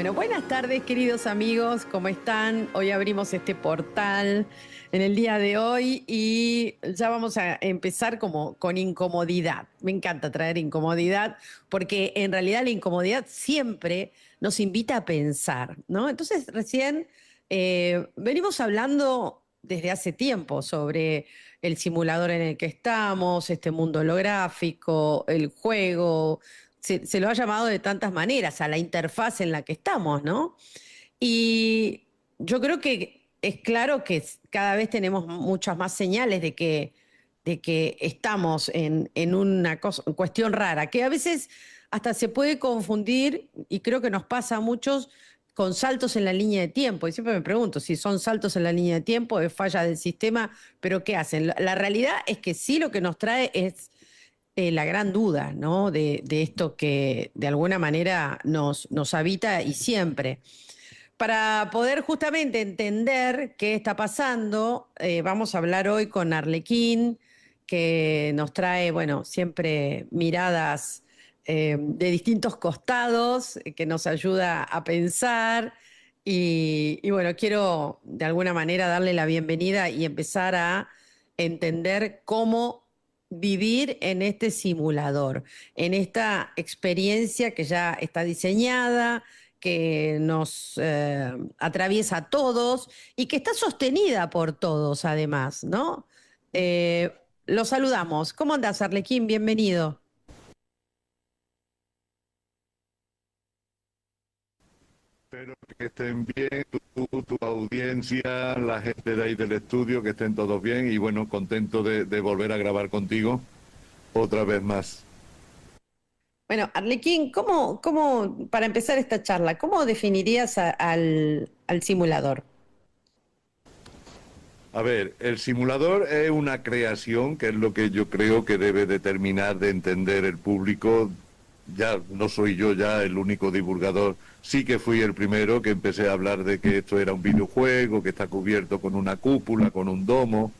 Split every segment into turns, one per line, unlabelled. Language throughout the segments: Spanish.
Bueno, buenas tardes, queridos amigos, ¿cómo están? Hoy abrimos este portal en el día de hoy y ya vamos a empezar como con incomodidad. Me encanta traer incomodidad porque en realidad la incomodidad siempre nos invita a pensar, ¿no? Entonces, recién venimos hablando desde hace tiempo sobre el simulador en el que estamos, este mundo holográfico, el juego. Se lo ha llamado de tantas maneras a la interfaz en la que estamos, ¿no? Y yo creo que es claro que cada vez tenemos muchas más señales de que estamos en una cuestión rara, que a veces hasta se puede confundir, y creo que nos pasa a muchos, con saltos en la línea de tiempo. Y siempre me pregunto si son saltos en la línea de tiempo, es falla del sistema, pero ¿qué hacen? La realidad es que sí, lo que nos trae es la gran duda, ¿no? De esto que de alguna manera nos habita y siempre. Para poder justamente entender qué está pasando, vamos a hablar hoy con Arlequín, que nos trae, bueno, siempre miradas de distintos costados, que nos ayuda a pensar. Y bueno, quiero de alguna manera darle la bienvenida y empezar a entender cómo vivir en este simulador, en esta experiencia que ya está diseñada, que nos atraviesa a todos y que está sostenida por todos además, ¿no? Lo saludamos. ¿Cómo andás, Arlequín? Bienvenido.
Espero que estén bien, tu audiencia, la gente de ahí del estudio, que estén todos bien y bueno, contento de volver a grabar contigo otra vez más.
Bueno, Arlequín, para empezar esta charla, ¿cómo definirías al simulador?
A ver, el simulador es una creación, que es lo que yo creo que debe determinar de entender el público. Ya no soy yo ya el único divulgador, sí que fui el primero que empecé a hablar de que esto era un videojuego, que está cubierto con una cúpula, con un domo.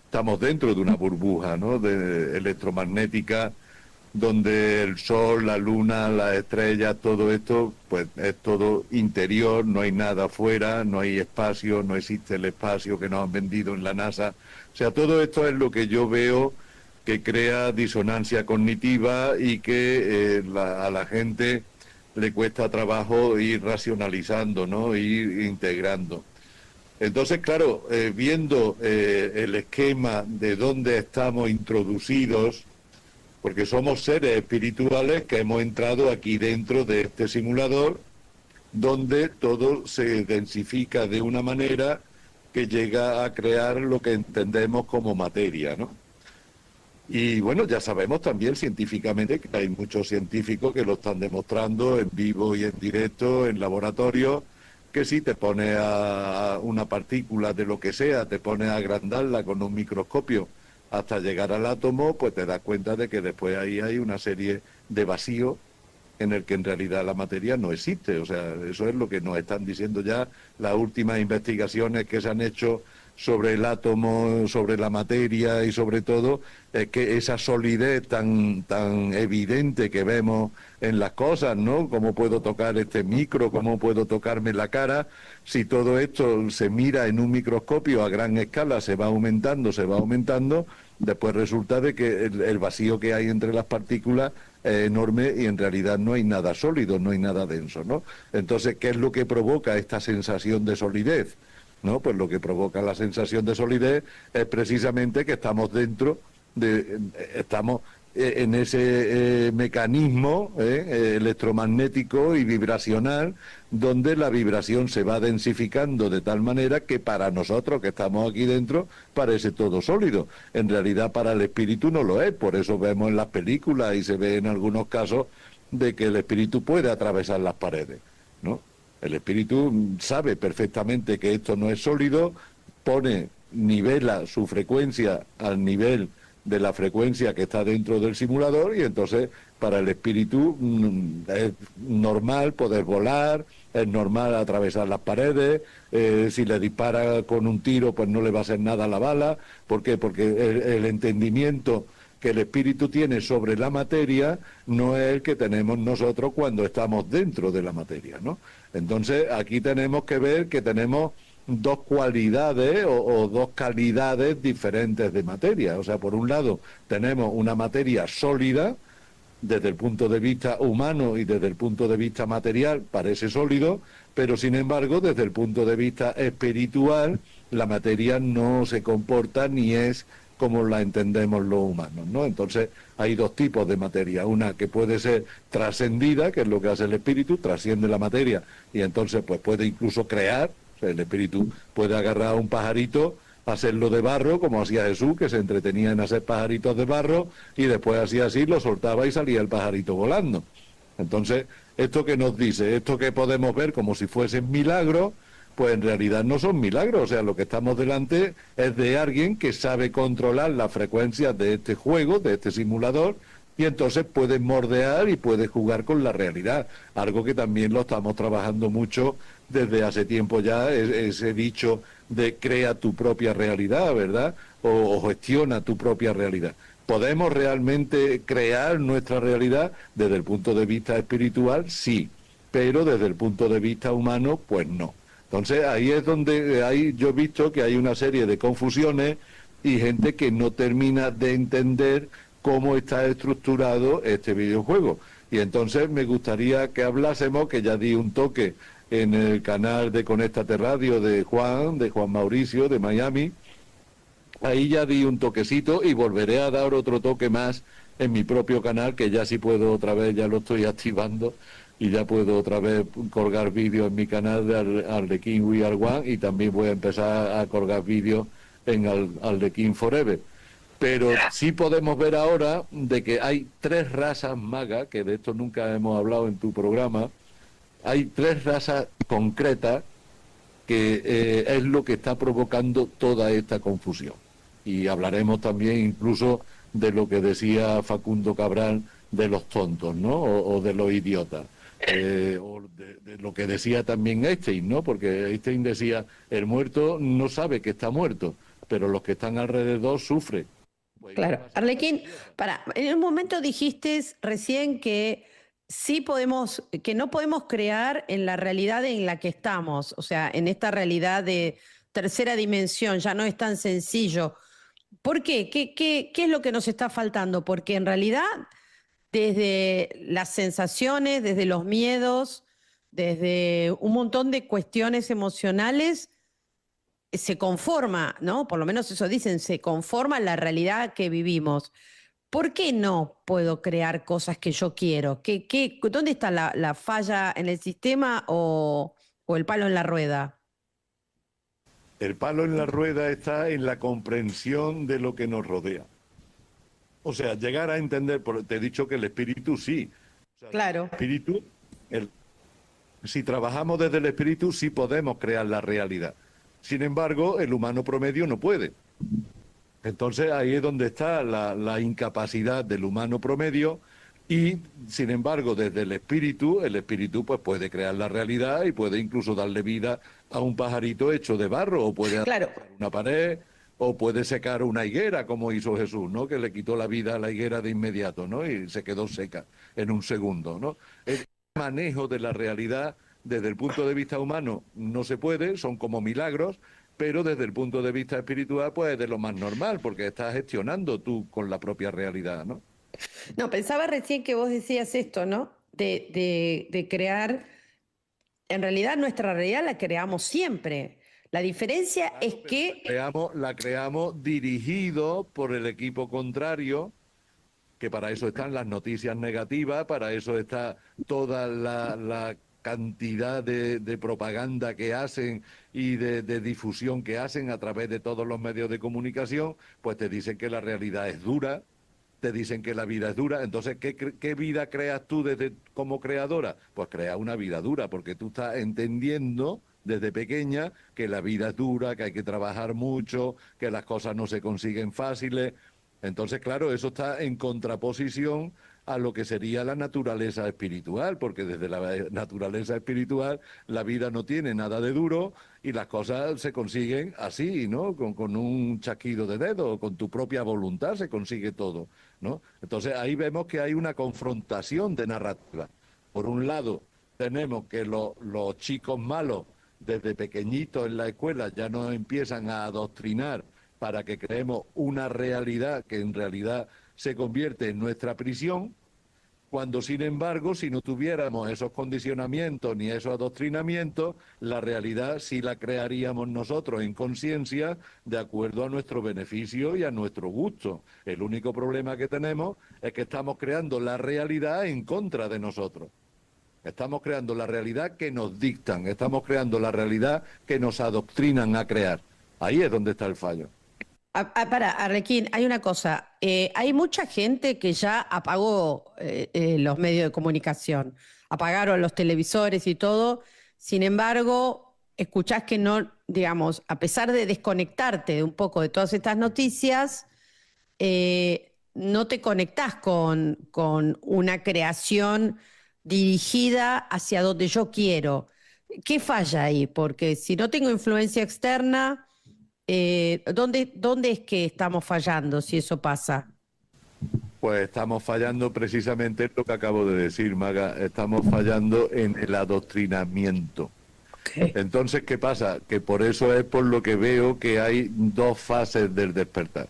Estamos dentro de una burbuja, ¿no?, de electromagnética, donde el sol, la luna, las estrellas, todo esto, pues es todo interior, no hay nada afuera, no hay espacio, no existe el espacio que nos han vendido en la NASA. O sea, todo esto es lo que yo veo que crea disonancia cognitiva y que a la gente le cuesta trabajo ir racionalizando, ¿no?, ir integrando. Entonces, claro, viendo el esquema de dónde estamos introducidos, porque somos seres espirituales que hemos entrado aquí dentro de este simulador, donde todo se densifica de una manera que llega a crear lo que entendemos como materia, ¿no? Y bueno, ya sabemos también científicamente que hay muchos científicos que lo están demostrando en vivo y en directo, en laboratorio, que si te pones a una partícula de lo que sea, te pones a agrandarla con un microscopio hasta llegar al átomo, pues te das cuenta de que después ahí hay una serie de vacíos en el que en realidad la materia no existe. O sea, eso es lo que nos están diciendo ya las últimas investigaciones que se han hecho sobre el átomo, sobre la materia y sobre todo, es que esa solidez tan evidente que vemos en las cosas, ¿no? ¿Cómo puedo tocar este micro? ¿Cómo puedo tocarme la cara? Si todo esto se mira en un microscopio a gran escala, se va aumentando, después resulta de que el vacío que hay entre las partículas es enorme y en realidad no hay nada sólido, no hay nada denso, ¿no? Entonces, ¿qué es lo que provoca esta sensación de solidez? ¿No? Pues lo que provoca la sensación de solidez es precisamente que estamos dentro estamos en ese mecanismo electromagnético y vibracional, donde la vibración se va densificando de tal manera que para nosotros que estamos aquí dentro parece todo sólido. En realidad para el espíritu no lo es, por eso vemos en las películas y se ve en algunos casos de que el espíritu puede atravesar las paredes, ¿no? El espíritu sabe perfectamente que esto no es sólido, nivela su frecuencia al nivel de la frecuencia que está dentro del simulador y entonces para el espíritu es normal poder volar, es normal atravesar las paredes, si le dispara con un tiro pues no le va a hacer nada a la bala. ¿Por qué? Porque el entendimiento que el espíritu tiene sobre la materia no es el que tenemos nosotros cuando estamos dentro de la materia, ¿no? Entonces aquí tenemos que ver que tenemos dos cualidades o dos calidades diferentes de materia. O sea, por un lado tenemos una materia sólida, desde el punto de vista humano y desde el punto de vista material parece sólido, pero sin embargo desde el punto de vista espiritual la materia no se comporta ni es como la entendemos los humanos, ¿no? Entonces hay dos tipos de materia, una que puede ser trascendida, que es lo que hace el espíritu, trasciende la materia y entonces pues puede incluso crear, o sea, el espíritu puede agarrar a un pajarito, hacerlo de barro, como hacía Jesús, que se entretenía en hacer pajaritos de barro, y después hacía así, lo soltaba y salía el pajarito volando. Entonces, esto que nos dice, esto que podemos ver como si fuesen milagros, pues en realidad no son milagros, o sea, lo que estamos delante es de alguien que sabe controlar las frecuencias de este juego, de este simulador, y entonces puede mordear y puede jugar con la realidad, algo que también lo estamos trabajando mucho desde hace tiempo ya, ese dicho de crea tu propia realidad, ¿verdad? O gestiona tu propia realidad. ¿Podemos realmente crear nuestra realidad desde el punto de vista espiritual? Sí, pero desde el punto de vista humano, pues no. Entonces ahí es donde yo he visto que hay una serie de confusiones y gente que no termina de entender cómo está estructurado este videojuego. Y entonces me gustaría que hablásemos, que ya di un toque en el canal de Conéctate Radio de Juan Mauricio, de Miami. Ahí ya di un toquecito y volveré a dar otro toque más en mi propio canal, que ya sí puedo otra vez, ya lo estoy activando, y ya puedo otra vez colgar vídeos en mi canal de Arlequín We Are One, y también voy a empezar a colgar vídeos en Arlequín Forever. Pero sí podemos ver ahora de que hay tres razas magas, que de esto nunca hemos hablado en tu programa. Hay tres razas concretas que es lo que está provocando toda esta confusión. Y hablaremos también incluso de lo que decía Facundo Cabral de los tontos, ¿no? O de los idiotas. O de lo que decía también Einstein, ¿no? Porque Einstein decía, el muerto no sabe que está muerto, pero los que están alrededor sufren. Pues,
Claro. Arlequín, en un momento dijiste recién que sí podemos, que no podemos crear en la realidad en la que estamos, o sea, en esta realidad de tercera dimensión, ya no es tan sencillo. ¿Por qué? ¿Qué es lo que nos está faltando? Porque en realidad, desde las sensaciones, desde los miedos, desde un montón de cuestiones emocionales, se conforma, ¿no? Por lo menos eso dicen, se conforma la realidad que vivimos. ¿Por qué no puedo crear cosas que yo quiero? ¿Dónde está la falla en el sistema o el palo en la rueda?
el palo en la rueda está en la comprensión de lo que nos rodea. O sea, llegar a entender, te he dicho que el espíritu sí. O sea,
Claro.
el espíritu, si trabajamos desde el espíritu, sí podemos crear la realidad. Sin embargo, el humano promedio no puede. Entonces ahí es donde está la incapacidad del humano promedio y, sin embargo, desde el espíritu pues puede crear la realidad y puede incluso darle vida a un pajarito hecho de barro, o puede
Claro.
hacer una pared, o puede secar una higuera, como hizo Jesús, ¿no? Que le quitó la vida a la higuera de inmediato, ¿no? Y se quedó seca en un segundo, ¿no? El manejo de la realidad desde el punto de vista humano no se puede, son como milagros, pero desde el punto de vista espiritual, pues es de lo más normal, porque estás gestionando tú con la propia realidad, ¿no?
No, pensaba recién que vos decías esto, ¿no? De crear, en realidad nuestra realidad la creamos siempre. La diferencia
Claro,
es
pero
que,
la creamos dirigido por el equipo contrario, que para eso están las noticias negativas, para eso está toda la cantidad de propaganda que hacen y de difusión que hacen a través de todos los medios de comunicación, pues te dicen que la realidad es dura, te dicen que la vida es dura. Entonces, ¿qué vida creas tú desde como creadora? Pues crea una vida dura, porque tú estás entendiendo desde pequeña que la vida es dura, que hay que trabajar mucho, que las cosas no se consiguen fáciles. Entonces, claro, eso está en contraposición a lo que sería la naturaleza espiritual, porque desde la naturaleza espiritual la vida no tiene nada de duro y las cosas se consiguen así, ¿no? Con un chasquido de dedos, con tu propia voluntad se consigue todo, ¿no? Entonces ahí vemos que hay una confrontación de narrativa. Por un lado, tenemos que los chicos malos desde pequeñitos en la escuela ya nos empiezan a adoctrinar para que creemos una realidad que en realidad se convierte en nuestra prisión, cuando sin embargo, si no tuviéramos esos condicionamientos ni esos adoctrinamientos, la realidad sí la crearíamos nosotros en conciencia de acuerdo a nuestro beneficio y a nuestro gusto. El único problema que tenemos es que estamos creando la realidad en contra de nosotros. Estamos creando la realidad que nos dictan, estamos creando la realidad que nos adoctrinan a crear. Ahí es donde está el fallo.
Para, Arlequín, hay una cosa. Hay mucha gente que ya apagó los medios de comunicación, apagaron los televisores y todo. Sin embargo, escuchás que no, digamos, a pesar de desconectarte de un poco de todas estas noticias, no te conectás con una creación dirigida hacia donde yo quiero. ¿Qué falla ahí? Porque si no tengo influencia externa, ¿dónde es que estamos fallando si eso pasa?
Pues estamos fallando precisamente en lo que acabo de decir, Maga. Estamos fallando en el adoctrinamiento.
Okay.
Entonces, ¿qué pasa? Que por eso es por lo que veo que hay dos fases del despertar.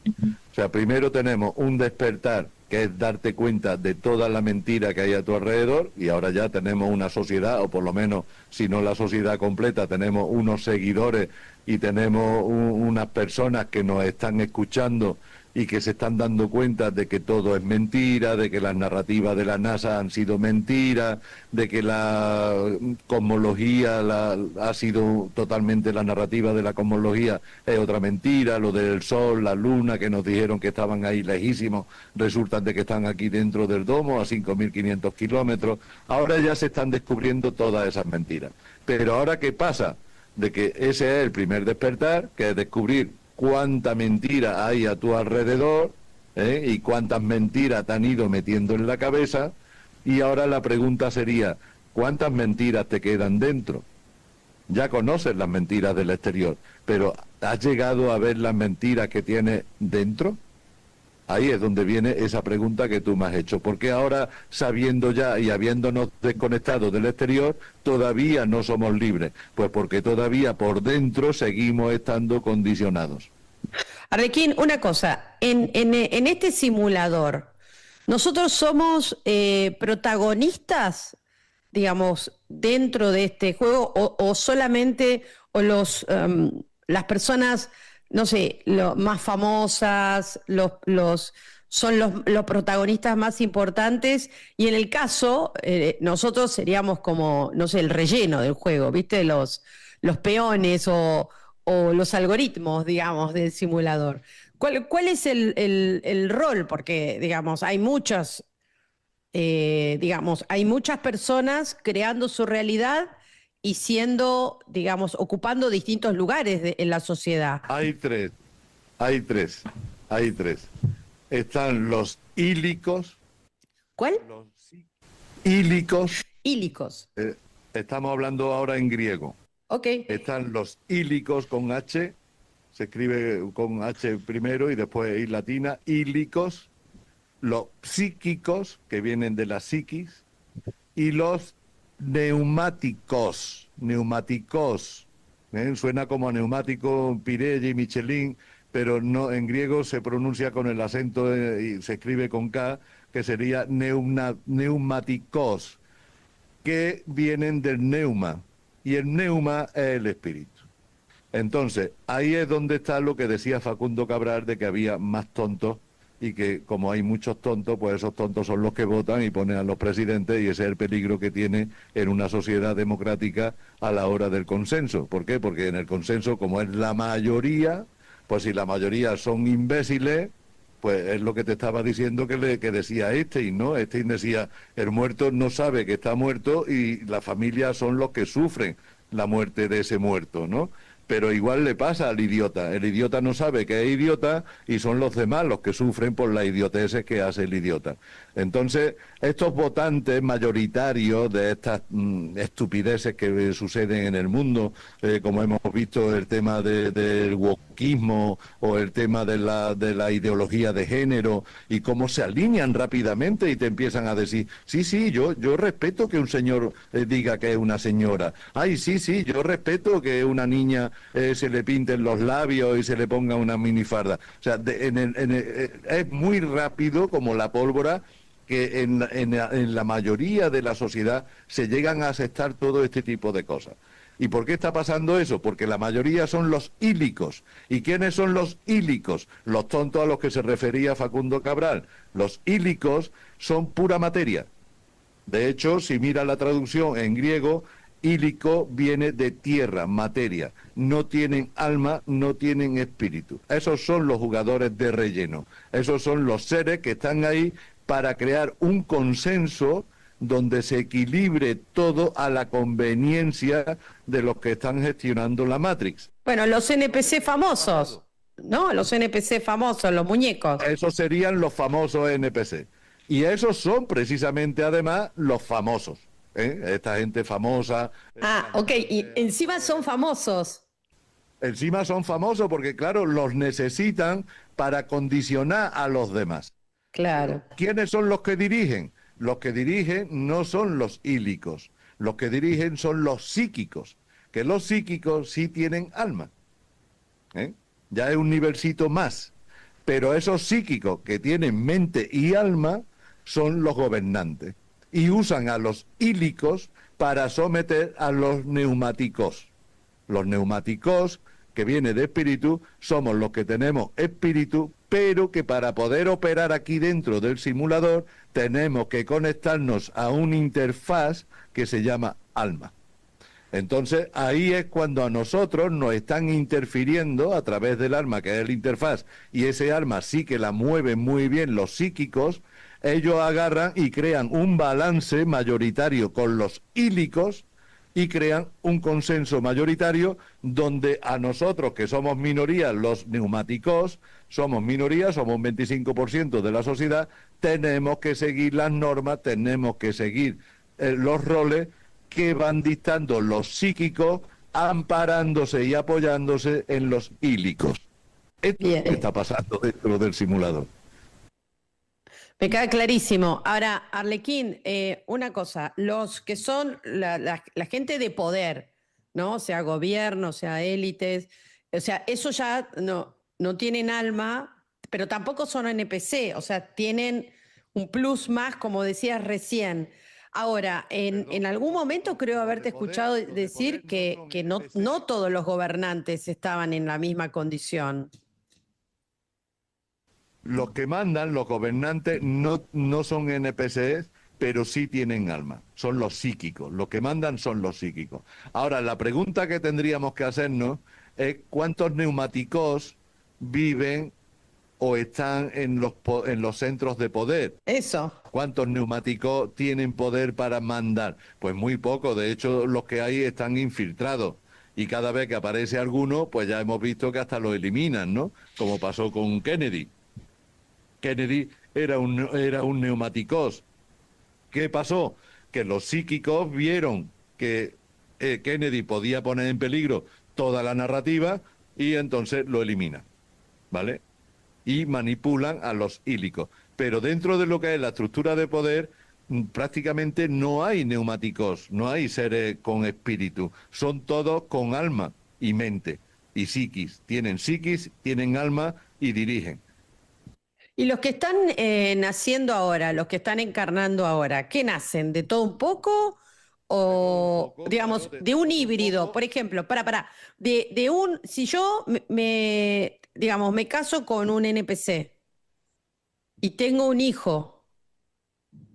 O sea, primero tenemos un despertar, que es darte cuenta de toda la mentira que hay a tu alrededor, y ahora ya tenemos una sociedad, o por lo menos, si no la sociedad completa, tenemos unos seguidores y tenemos unas personas que nos están escuchando y que se están dando cuenta de que todo es mentira, de que las narrativas de la NASA han sido mentiras, de que la cosmología ha sido totalmente la narrativa de la cosmología, es otra mentira, lo del Sol, la Luna, que nos dijeron que estaban ahí lejísimos, resulta de que están aquí dentro del domo, a 5.500 kilómetros. Ahora ya se están descubriendo todas esas mentiras. Pero ahora, ¿qué pasa? De que ese es el primer despertar, que es descubrir cuánta mentira hay a tu alrededor, y cuántas mentiras te han ido metiendo en la cabeza, y ahora la pregunta sería, ¿cuántas mentiras te quedan dentro? Ya conoces las mentiras del exterior, pero ¿has llegado a ver las mentiras que tienes dentro? Ahí es donde viene esa pregunta que tú me has hecho. ¿Por qué ahora, sabiendo ya y habiéndonos desconectado del exterior, todavía no somos libres? Pues porque todavía por dentro seguimos estando condicionados.
Arlequín, una cosa, en este simulador, ¿nosotros somos protagonistas, digamos, dentro de este juego o solamente las personas, no sé, más famosas, son los protagonistas más importantes y en el caso, nosotros seríamos como, no sé, el relleno del juego, ¿viste? Los peones o los algoritmos, digamos, del simulador. ¿Cuál es el rol? Porque, digamos, hay muchas personas creando su realidad y siendo, digamos, ocupando distintos lugares en la sociedad.
Hay tres, hay tres, hay tres. Están los ílicos.
¿Cuál?
Los ílicos.
Ílicos.
Estamos hablando ahora en griego.
Ok.
Están los ílicos con H, se escribe con H primero y después I latina, ílicos, los psíquicos, que vienen de la psiquis, y los neumáticos, suena como a neumático Pirelli, Michelin, pero no, en griego se pronuncia con el acento y se escribe con K, que sería neumáticos, que vienen del neuma, y el neuma es el espíritu. Entonces, ahí es donde está lo que decía Facundo Cabral, de que había más tontos, y que como hay muchos tontos, pues esos tontos son los que votan y ponen a los presidentes, y ese es el peligro que tiene en una sociedad democrática a la hora del consenso. ¿Por qué? Porque en el consenso, como es la mayoría, pues si la mayoría son imbéciles, pues es lo que te estaba diciendo que decía Einstein, ¿no? Einstein decía, el muerto no sabe que está muerto y la familia son los que sufren la muerte de ese muerto, ¿no? pero igual le pasa al idiota. El idiota no sabe que es idiota y son los demás los que sufren por las idioteces que hace el idiota. Entonces, estos votantes mayoritarios de estas estupideces que suceden en el mundo, como hemos visto el tema del wokismo o el tema de la ideología de género, y cómo se alinean rápidamente y te empiezan a decir, sí, sí, yo respeto que un señor diga que es una señora. Ay, sí, sí, yo respeto que una niña se le pinten los labios y se le ponga una minifarda. O sea, es muy rápido como la pólvora que en la mayoría de la sociedad se llegan a aceptar todo este tipo de cosas. ¿Y por qué está pasando eso? Porque la mayoría son los ílicos. ¿Y quiénes son los ílicos? Los tontos a los que se refería Facundo Cabral. Los ílicos son pura materia. De hecho, si mira la traducción en griego, ílico viene de tierra, materia. No tienen alma, no tienen espíritu. Esos son los jugadores de relleno. Esos son los seres que están ahí para crear un consenso donde se equilibre todo a la conveniencia de los que están gestionando la Matrix.
Bueno, los NPC famosos, ¿no? Los NPC famosos, los muñecos.
Esos serían los famosos NPC. Y esos son precisamente, además, los famosos. Esta gente famosa.
Ah, ok, y encima son famosos.
Encima son famosos porque, claro, los necesitan para condicionar a los demás.
Claro.
¿Quiénes son los que dirigen? Los que dirigen no son los ílicos, los que dirigen son los psíquicos, que los psíquicos sí tienen alma. Ya es un nivelcito más. Pero esos psíquicos que tienen mente y alma son los gobernantes y usan a los ílicos para someter a los neumáticos. Los neumáticos, que viene de espíritu, somos los que tenemos espíritu, pero que para poder operar aquí dentro del simulador tenemos que conectarnos a una interfaz que se llama alma. Entonces ahí es cuando a nosotros nos están interfiriendo a través del alma, que es la interfaz, y ese alma sí que la mueven muy bien los psíquicos. Ellos agarran y crean un balance mayoritario con los ílicos y crean un consenso mayoritario donde a nosotros, que somos minorías, los neumáticos, somos minorías, somos un 25% de la sociedad, tenemos que seguir las normas, tenemos que seguir los roles que van dictando los psíquicos, amparándose y apoyándose en los ílicos. Esto es lo que está pasando dentro del simulador.
Me queda clarísimo. Ahora, Arlequín, una cosa, los que son la gente de poder, ¿no? Sea gobierno, sea élites, o sea, eso ya no tienen alma, pero tampoco son NPC, o sea, tienen un plus más, como decías recién. Ahora, en algún momento creo haberte escuchado decir que no todos los gobernantes estaban en la misma condición.
Los que mandan, los gobernantes, no son NPCs, pero sí tienen alma. Son los psíquicos. Los que mandan son los psíquicos. Ahora, la pregunta que tendríamos que hacernos es cuántos neumáticos viven o están en los centros de poder.
Eso.
¿Cuántos neumáticos tienen poder para mandar? Pues muy poco. De hecho, los que hay están infiltrados. Y cada vez que aparece alguno, pues ya hemos visto que hasta lo eliminan, ¿no? Como pasó con Kennedy. Kennedy era un neumáticos. ¿Qué pasó? Que los psíquicos vieron que Kennedy podía poner en peligro toda la narrativa y entonces lo eliminan, ¿vale? Y manipulan a los ílicos. Pero dentro de lo que es la estructura de poder, prácticamente no hay neumáticos, no hay seres con espíritu. Son todos con alma y mente y psiquis. Tienen psiquis, tienen alma y dirigen.
Y los que están naciendo ahora, los que están encarnando ahora, ¿qué nacen? ¿De todo un poco? O, digamos, de un híbrido, por ejemplo, si yo digamos, me caso con un NPC y tengo un hijo,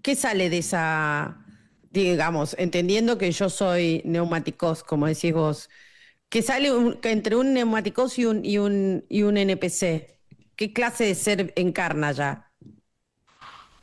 ¿qué sale de esa, digamos, entendiendo que yo soy neumáticos, como decís vos, ¿qué sale entre un neumáticos y un NPC? ¿Qué clase de ser encarna ya?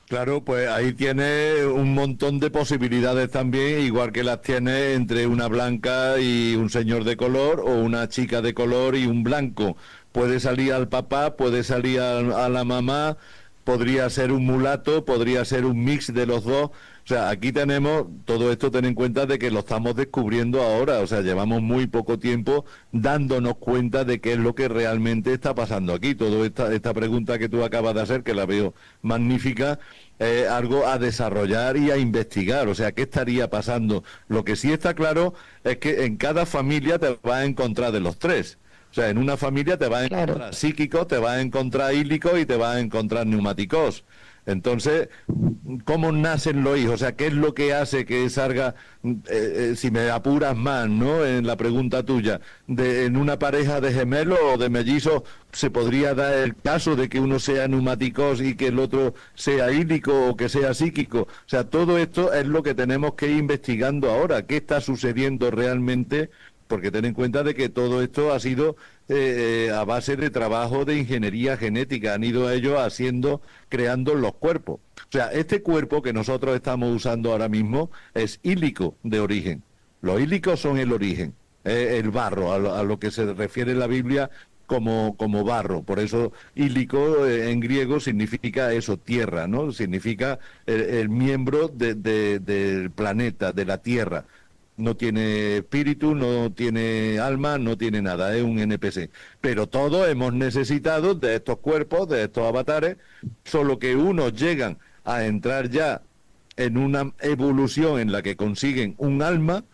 Claro, pues ahí tiene un montón de posibilidades también, igual que las tiene entre una blanca y un señor de color o una chica de color y un blanco. Puede salir al papá, puede salir a la mamá, podría ser un mulato, podría ser un mix de los dos. O sea, aquí tenemos todo esto, ten en cuenta de que lo estamos descubriendo ahora. O sea, llevamos muy poco tiempo dándonos cuenta de qué es lo que realmente está pasando aquí. Toda esta pregunta que tú acabas de hacer, que la veo magnífica, algo a desarrollar y a investigar. O sea, ¿qué estaría pasando? Lo que sí está claro es que en cada familia te vas a encontrar de los tres. O sea, en una familia te vas a
Claro.
encontrar psíquicos, te vas a encontrar ílicos y te vas a encontrar neumáticos. Entonces, ¿cómo nacen los hijos? O sea, ¿qué es lo que hace que salga, si me apuras más, ¿no? En la pregunta tuya, en una pareja de gemelos o de mellizos, se podría dar el caso de que uno sea neumáticos y que el otro sea ílico o que sea psíquico. O sea, todo esto es lo que tenemos que ir investigando ahora. ¿Qué está sucediendo realmente? Porque ten en cuenta de que todo esto ha sido a base de trabajo de ingeniería genética, han ido ellos haciendo, creando los cuerpos. O sea, este cuerpo que nosotros estamos usando ahora mismo es ílico de origen. Los ílicos son el origen, el barro, a lo que se refiere la Biblia como barro. Por eso ílico en griego significa eso, tierra, ¿no? Significa el miembro del planeta, de la tierra. No tiene espíritu, no tiene alma, no tiene nada, es un NPC. Pero todos hemos necesitado de estos cuerpos, de estos avatares, solo que unos llegan a entrar ya en una evolución en la que consiguen un alma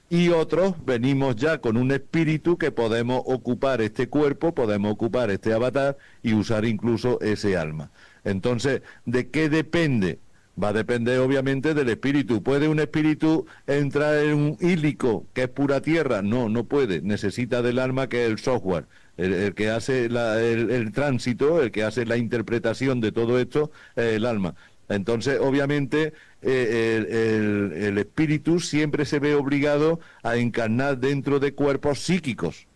y otros venimos ya con un espíritu que podemos ocupar este cuerpo, podemos ocupar este avatar y usar incluso ese alma. Entonces, ¿de qué depende? Va a depender obviamente del espíritu. ¿Puede un espíritu entrar en un ílico que es pura tierra? No, no puede. Necesita del alma, que es el software, el que hace el tránsito, el que hace la interpretación de todo esto, es el alma. Entonces, obviamente, el espíritu siempre se ve obligado a encarnar dentro de cuerpos psíquicos.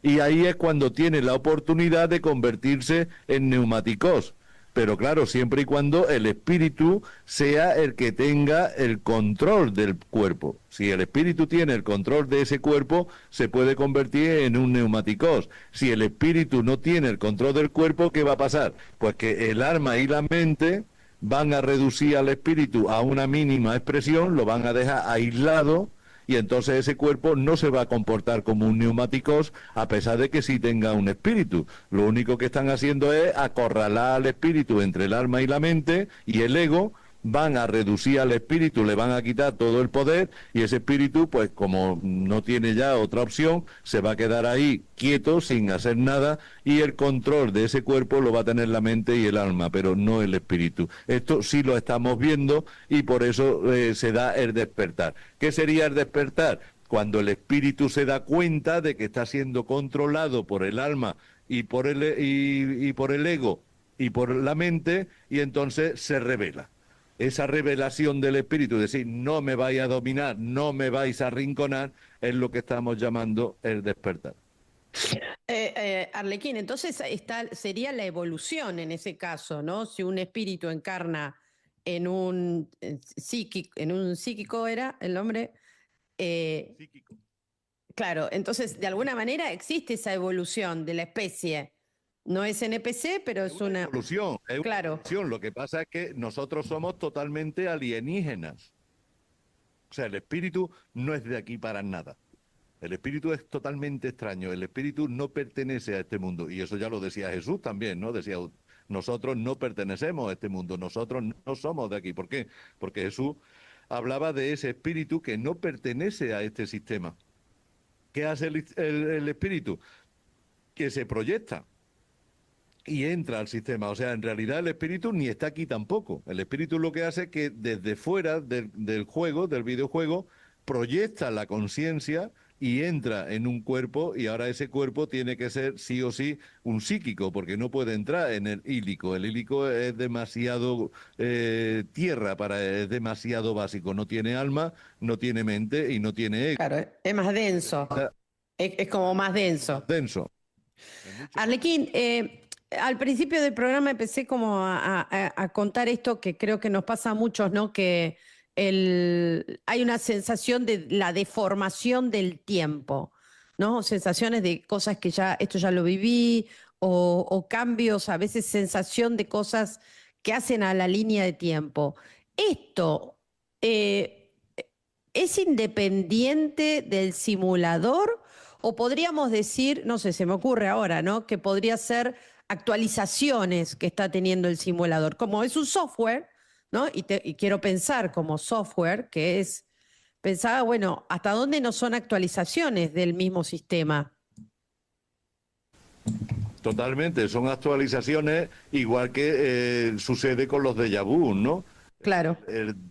Y ahí es cuando tiene la oportunidad de convertirse en neumáticos. Pero claro, siempre y cuando el espíritu sea el que tenga el control del cuerpo. Si el espíritu tiene el control de ese cuerpo, se puede convertir en un neumáticos. Si el espíritu no tiene el control del cuerpo, ¿qué va a pasar? Pues que el alma y la mente van a reducir al espíritu a una mínima expresión, lo van a dejar aislado y entonces ese cuerpo no se va a comportar como un neumáticos a pesar de que sí tenga un espíritu. Lo único que están haciendo es acorralar al espíritu entre el alma y la mente y el ego. Van a reducir al espíritu, le van a quitar todo el poder y ese espíritu, pues como no tiene ya otra opción, se va a quedar ahí quieto, sin hacer nada y el control de ese cuerpo lo va a tener la mente y el alma, pero no el espíritu. Esto sí lo estamos viendo y por eso se da el despertar. ¿Qué sería el despertar? Cuando el espíritu se da cuenta de que está siendo controlado por el alma y por y por el ego y por la mente y entonces se revela. Esa revelación del espíritu, es decir, no me vais a dominar, no me vais a arrinconar, es lo que estamos llamando el despertar.
Arlequín, entonces sería la evolución en ese caso, ¿no? Si un espíritu encarna en un psíquico era el nombre.
Psíquico.
Claro, entonces de alguna manera existe esa evolución de la especie. No es NPC, pero es una
evolución, es una
claro.
evolución. Lo que pasa es que nosotros somos totalmente alienígenas. O sea, el espíritu no es de aquí para nada. El espíritu es totalmente extraño. El espíritu no pertenece a este mundo. Y eso ya lo decía Jesús también, ¿no? Decía, nosotros no pertenecemos a este mundo. Nosotros no somos de aquí. ¿Por qué? Porque Jesús hablaba de ese espíritu que no pertenece a este sistema. ¿Qué hace el espíritu? Que se proyecta y entra al sistema. O sea, en realidad el espíritu ni está aquí tampoco. El espíritu lo que hace es que desde fuera del juego, del videojuego, proyecta la conciencia y entra en un cuerpo y ahora ese cuerpo tiene que ser sí o sí un psíquico porque no puede entrar en el ílico. El ílico es demasiado tierra, es demasiado básico. No tiene alma, no tiene mente y no tiene ego.
Claro, es más denso. Es como más denso.
Denso.
Arlequín, al principio del programa empecé como a contar esto que creo que nos pasa a muchos, ¿no? Que hay una sensación de la deformación del tiempo, ¿no? Sensaciones de cosas que ya, esto ya lo viví, o cambios, a veces sensación de cosas que hacen a la línea de tiempo. ¿Esto eh, es independiente del simulador? O podríamos decir, no sé, se me ocurre ahora, ¿no? Que podría ser actualizaciones que está teniendo el simulador. Como es un software, ¿no? Y quiero pensar como software, que es, pensaba, bueno, ¿hasta dónde no son actualizaciones del mismo sistema?
Totalmente, son actualizaciones igual que sucede con los déjà vu, ¿no?
Claro.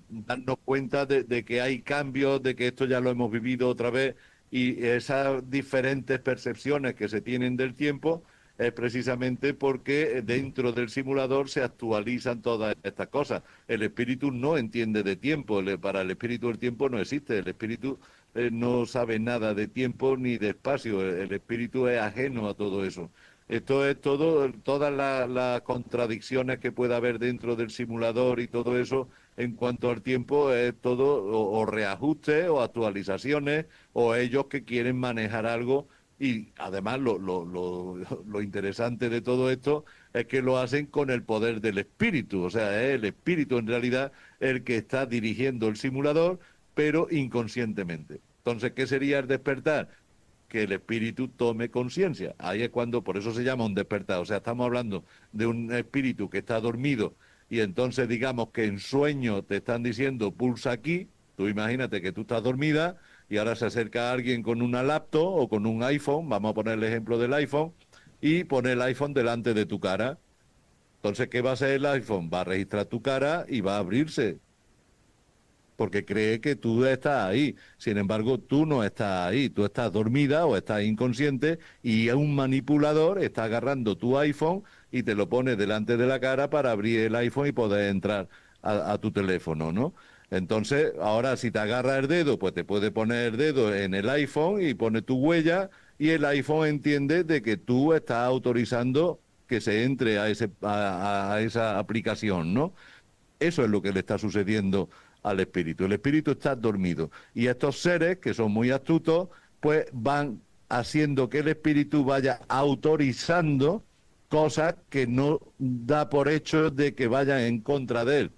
Darnos cuenta de que hay cambios, de que esto ya lo hemos vivido otra vez y esas diferentes percepciones que se tienen del tiempo es precisamente porque dentro del simulador se actualizan todas estas cosas. El espíritu no entiende de tiempo, para el espíritu el tiempo no existe, el espíritu no sabe nada de tiempo ni de espacio, el espíritu es ajeno a todo eso. Esto es todo, todas las contradicciones que pueda haber dentro del simulador y todo eso en cuanto al tiempo es todo o reajustes o actualizaciones o ellos que quieren manejar algo y además lo interesante de todo esto es que lo hacen con el poder del espíritu, o sea, es el espíritu en realidad el que está dirigiendo el simulador, pero inconscientemente. Entonces, ¿qué sería el despertar? Que el espíritu tome conciencia. Ahí es cuando, por eso se llama un despertar. O sea, estamos hablando de un espíritu que está dormido y entonces digamos que en sueño te están diciendo pulsa aquí. Tú imagínate que tú estás dormida y ahora se acerca alguien con una laptop o con un iPhone, vamos a poner el ejemplo del iPhone, y pone el iPhone delante de tu cara. Entonces, ¿qué va a hacer el iPhone? Va a registrar tu cara y va a abrirse porque cree que tú estás ahí. Sin embargo, tú no estás ahí, tú estás dormida o estás inconsciente y un manipulador está agarrando tu iPhone y te lo pone delante de la cara para abrir el iPhone y poder entrar a tu teléfono, ¿no? Entonces, ahora si te agarra el dedo, pues te puede poner el dedo en el iPhone y pone tu huella y el iPhone entiende de que tú estás autorizando que se entre a esa aplicación, ¿no? Eso es lo que le está sucediendo al espíritu. El espíritu está dormido. Y estos seres, que son muy astutos, pues van haciendo que el espíritu vaya autorizando cosas que no da por hecho de que vayan en contra de él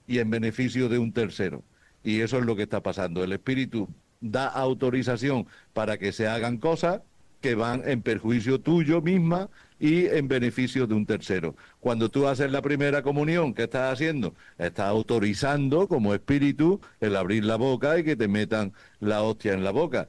y en beneficio de un tercero. Y eso es lo que está pasando. El espíritu da autorización para que se hagan cosas que van en perjuicio tuyo misma y en beneficio de un tercero. Cuando tú haces la primera comunión, ¿qué estás haciendo? Estás autorizando como espíritu el abrir la boca y que te metan la hostia en la boca.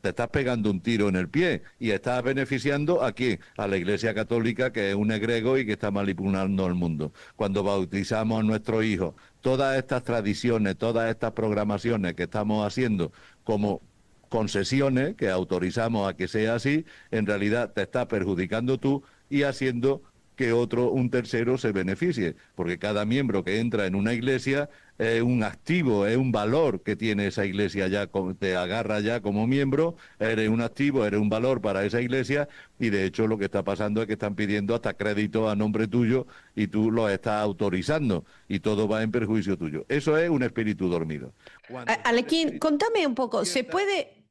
Te estás pegando un tiro en el pie y estás beneficiando a quién, a la Iglesia Católica, que es un egrego y que está manipulando al mundo. Cuando bautizamos a nuestros hijos, todas estas tradiciones, todas estas programaciones que estamos haciendo como concesiones que autorizamos a que sea así, en realidad te está perjudicando tú y haciendo que un tercero se beneficie, porque cada miembro que entra en una iglesia es un activo, es un valor que tiene esa iglesia ya, te agarra ya como miembro, eres un activo, eres un valor para esa iglesia y de hecho lo que está pasando es que están pidiendo hasta crédito a nombre tuyo y tú lo estás autorizando y todo va en perjuicio tuyo. Eso es un espíritu dormido. Cuando ya el
Alequín,
espíritu
contame un poco,
despierta.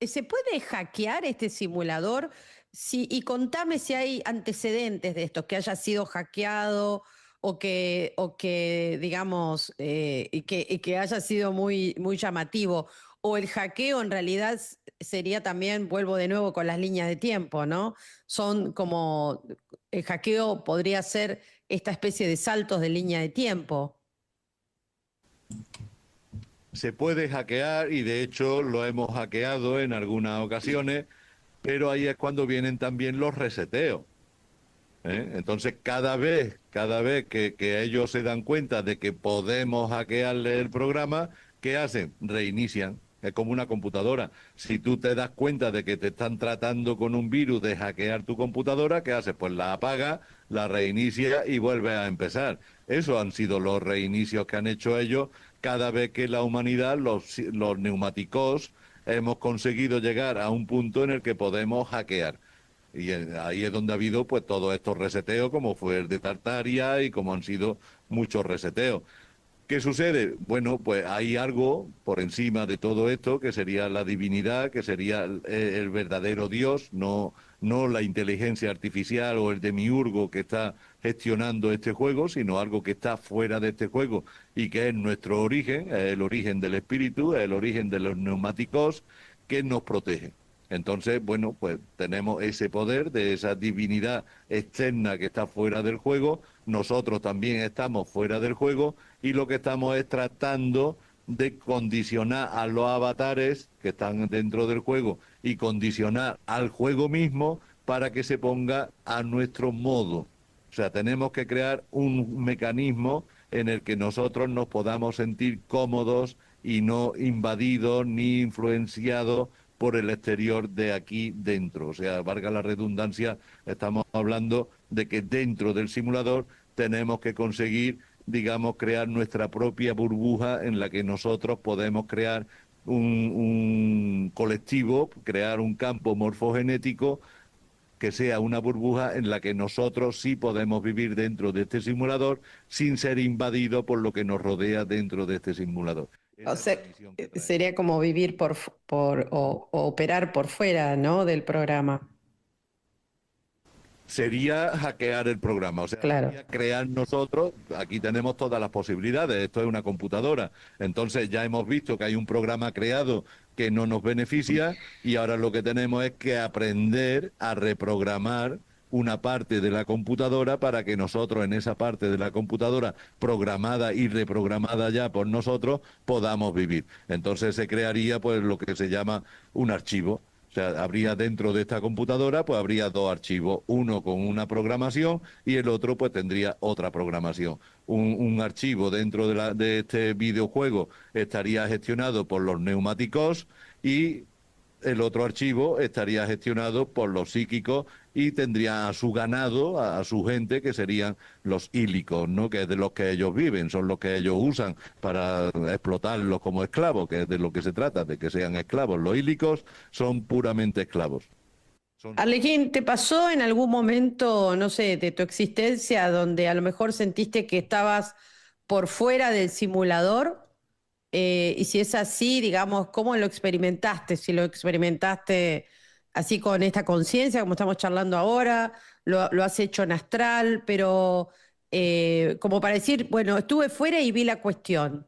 ¿se puede hackear este simulador? Sí, y contame si hay antecedentes de esto, que haya sido hackeado o que digamos, y que haya sido muy, muy llamativo. O el hackeo en realidad sería también, vuelvo de nuevo con las líneas de tiempo, ¿no? Son como, el hackeo podría ser esta especie de saltos de línea de tiempo.
Se puede hackear y de hecho lo hemos hackeado en algunas ocasiones, pero ahí es cuando vienen también los reseteos. ¿Eh? Entonces cada vez que ellos se dan cuenta de que podemos hackearle el programa, ¿qué hacen? Reinician. Es como una computadora. Si tú te das cuenta de que te están tratando con un virus de hackear tu computadora, ¿qué haces? Pues la apaga, la reinicia y vuelve a empezar. Esos han sido los reinicios que han hecho ellos cada vez que la humanidad, los neumáticos, hemos conseguido llegar a un punto en el que podemos hackear. Y ahí es donde ha habido pues todos estos reseteos, como fue el de Tartaria y como han sido muchos reseteos. ¿Qué sucede? Bueno, pues hay algo por encima de todo esto que sería la divinidad, que sería el verdadero Dios, no la inteligencia artificial o el demiurgo que está gestionando este juego, sino algo que está fuera de este juego y que es nuestro origen, es el origen del espíritu, es el origen de los neumáticos que nos protege. Entonces, bueno, pues tenemos ese poder de esa divinidad externa que está fuera del juego, nosotros también estamos fuera del juego y lo que estamos es tratando de condicionar a los avatares que están dentro del juego y condicionar al juego mismo para que se ponga a nuestro modo. O sea, tenemos que crear un mecanismo en el que nosotros nos podamos sentir cómodos y no invadidos ni influenciados por el exterior de aquí dentro. O sea, valga la redundancia, estamos hablando de que dentro del simulador tenemos que conseguir, digamos, crear nuestra propia burbuja en la que nosotros podemos crear un colectivo, crear un campo morfogenético que sea una burbuja en la que nosotros sí podemos vivir dentro de este simulador sin ser invadidos por lo que nos rodea dentro de este simulador.
O
Esa es
sea,
la misión que trae.
sería como vivir o operar por fuera, ¿no? Del programa.
Sería hackear el programa, o sea,
Claro.
sería crear nosotros, aquí tenemos todas las posibilidades, esto es una computadora, entonces ya hemos visto que hay un programa creado que no nos beneficia y ahora lo que tenemos es que aprender a reprogramar una parte de la computadora para que nosotros en esa parte de la computadora programada y reprogramada ya por nosotros podamos vivir. Entonces se crearía pues lo que se llama un archivo. O sea, habría dentro de esta computadora, pues habría dos archivos, uno con una programación y el otro pues tendría otra programación. Un archivo dentro de este videojuego estaría gestionado por los neumáticos y el otro archivo estaría gestionado por los psíquicos y tendría a su ganado, a su gente, que serían los ílicos, ¿no? Que es de los que ellos viven, son los que ellos usan para explotarlos como esclavos, que es de lo que se trata, de que sean esclavos. Los ílicos son puramente esclavos. Son
Arlequín, ¿te pasó en algún momento, no sé, de tu existencia donde a lo mejor sentiste que estabas por fuera del simulador? Y si es así, digamos, ¿cómo lo experimentaste? Si lo experimentaste así con esta conciencia, como estamos charlando ahora, lo has hecho en astral, pero como para decir, bueno, estuve fuera y vi la cuestión.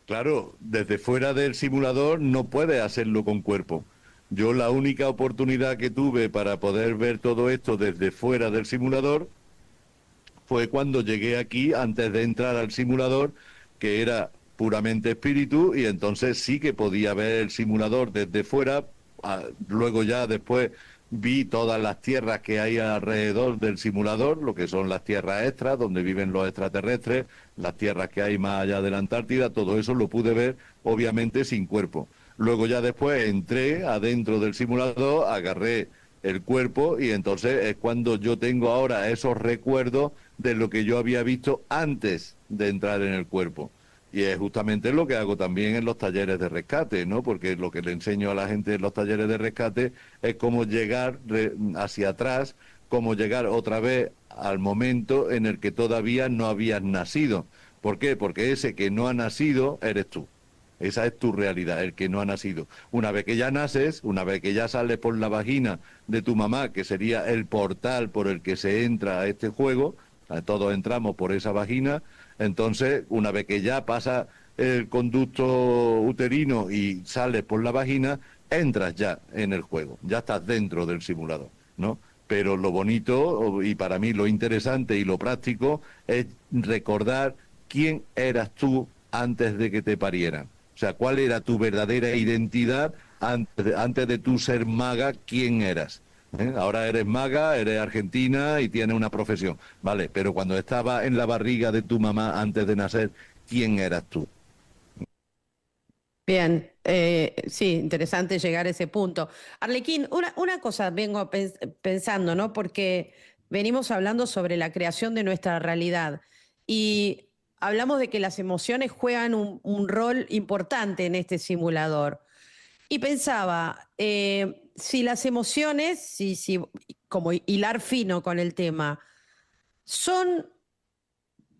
Claro, desde fuera del simulador no puedes hacerlo con cuerpo. Yo la única oportunidad que tuve para poder ver todo esto desde fuera del simulador fue cuando llegué aquí antes de entrar al simulador, que era puramente espíritu, y entonces sí que podía ver el simulador desde fuera. Luego ya después vi todas las tierras que hay alrededor del simulador, lo que son las tierras extras, donde viven los extraterrestres, las tierras que hay más allá de la Antártida, todo eso lo pude ver obviamente sin cuerpo. Luego ya después entré adentro del simulador, agarré el cuerpo y entonces es cuando yo tengo ahora esos recuerdos de lo que yo había visto antes de entrar en el cuerpo. Y es justamente lo que hago también en los talleres de rescate, ¿no? Porque lo que le enseño a la gente en los talleres de rescate es cómo llegar hacia atrás, cómo llegar otra vez al momento en el que todavía no habías nacido. ¿Por qué? Porque ese que no ha nacido eres tú. Esa es tu realidad, el que no ha nacido. Una vez que ya naces, una vez que ya sales por la vagina de tu mamá, que sería el portal por el que se entra a este juego, todos entramos por esa vagina, entonces una vez que ya pasa el conducto uterino y sales por la vagina, entras ya en el juego, ya estás dentro del simulador, ¿no? Pero lo bonito y para mí lo interesante y lo práctico es recordar quién eras tú antes de que te parieran. O sea, cuál era tu verdadera identidad antes de tú ser maga, quién eras. Ahora eres maga, eres argentina y tienes una profesión. Vale, pero cuando estaba en la barriga de tu mamá antes de nacer, ¿quién eras tú?
Bien, sí, interesante llegar a ese punto. Arlequín, una cosa vengo pensando, ¿no? Porque venimos hablando sobre la creación de nuestra realidad y hablamos de que las emociones juegan un rol importante en este simulador. Y pensaba, si las emociones, como hilar fino con el tema, son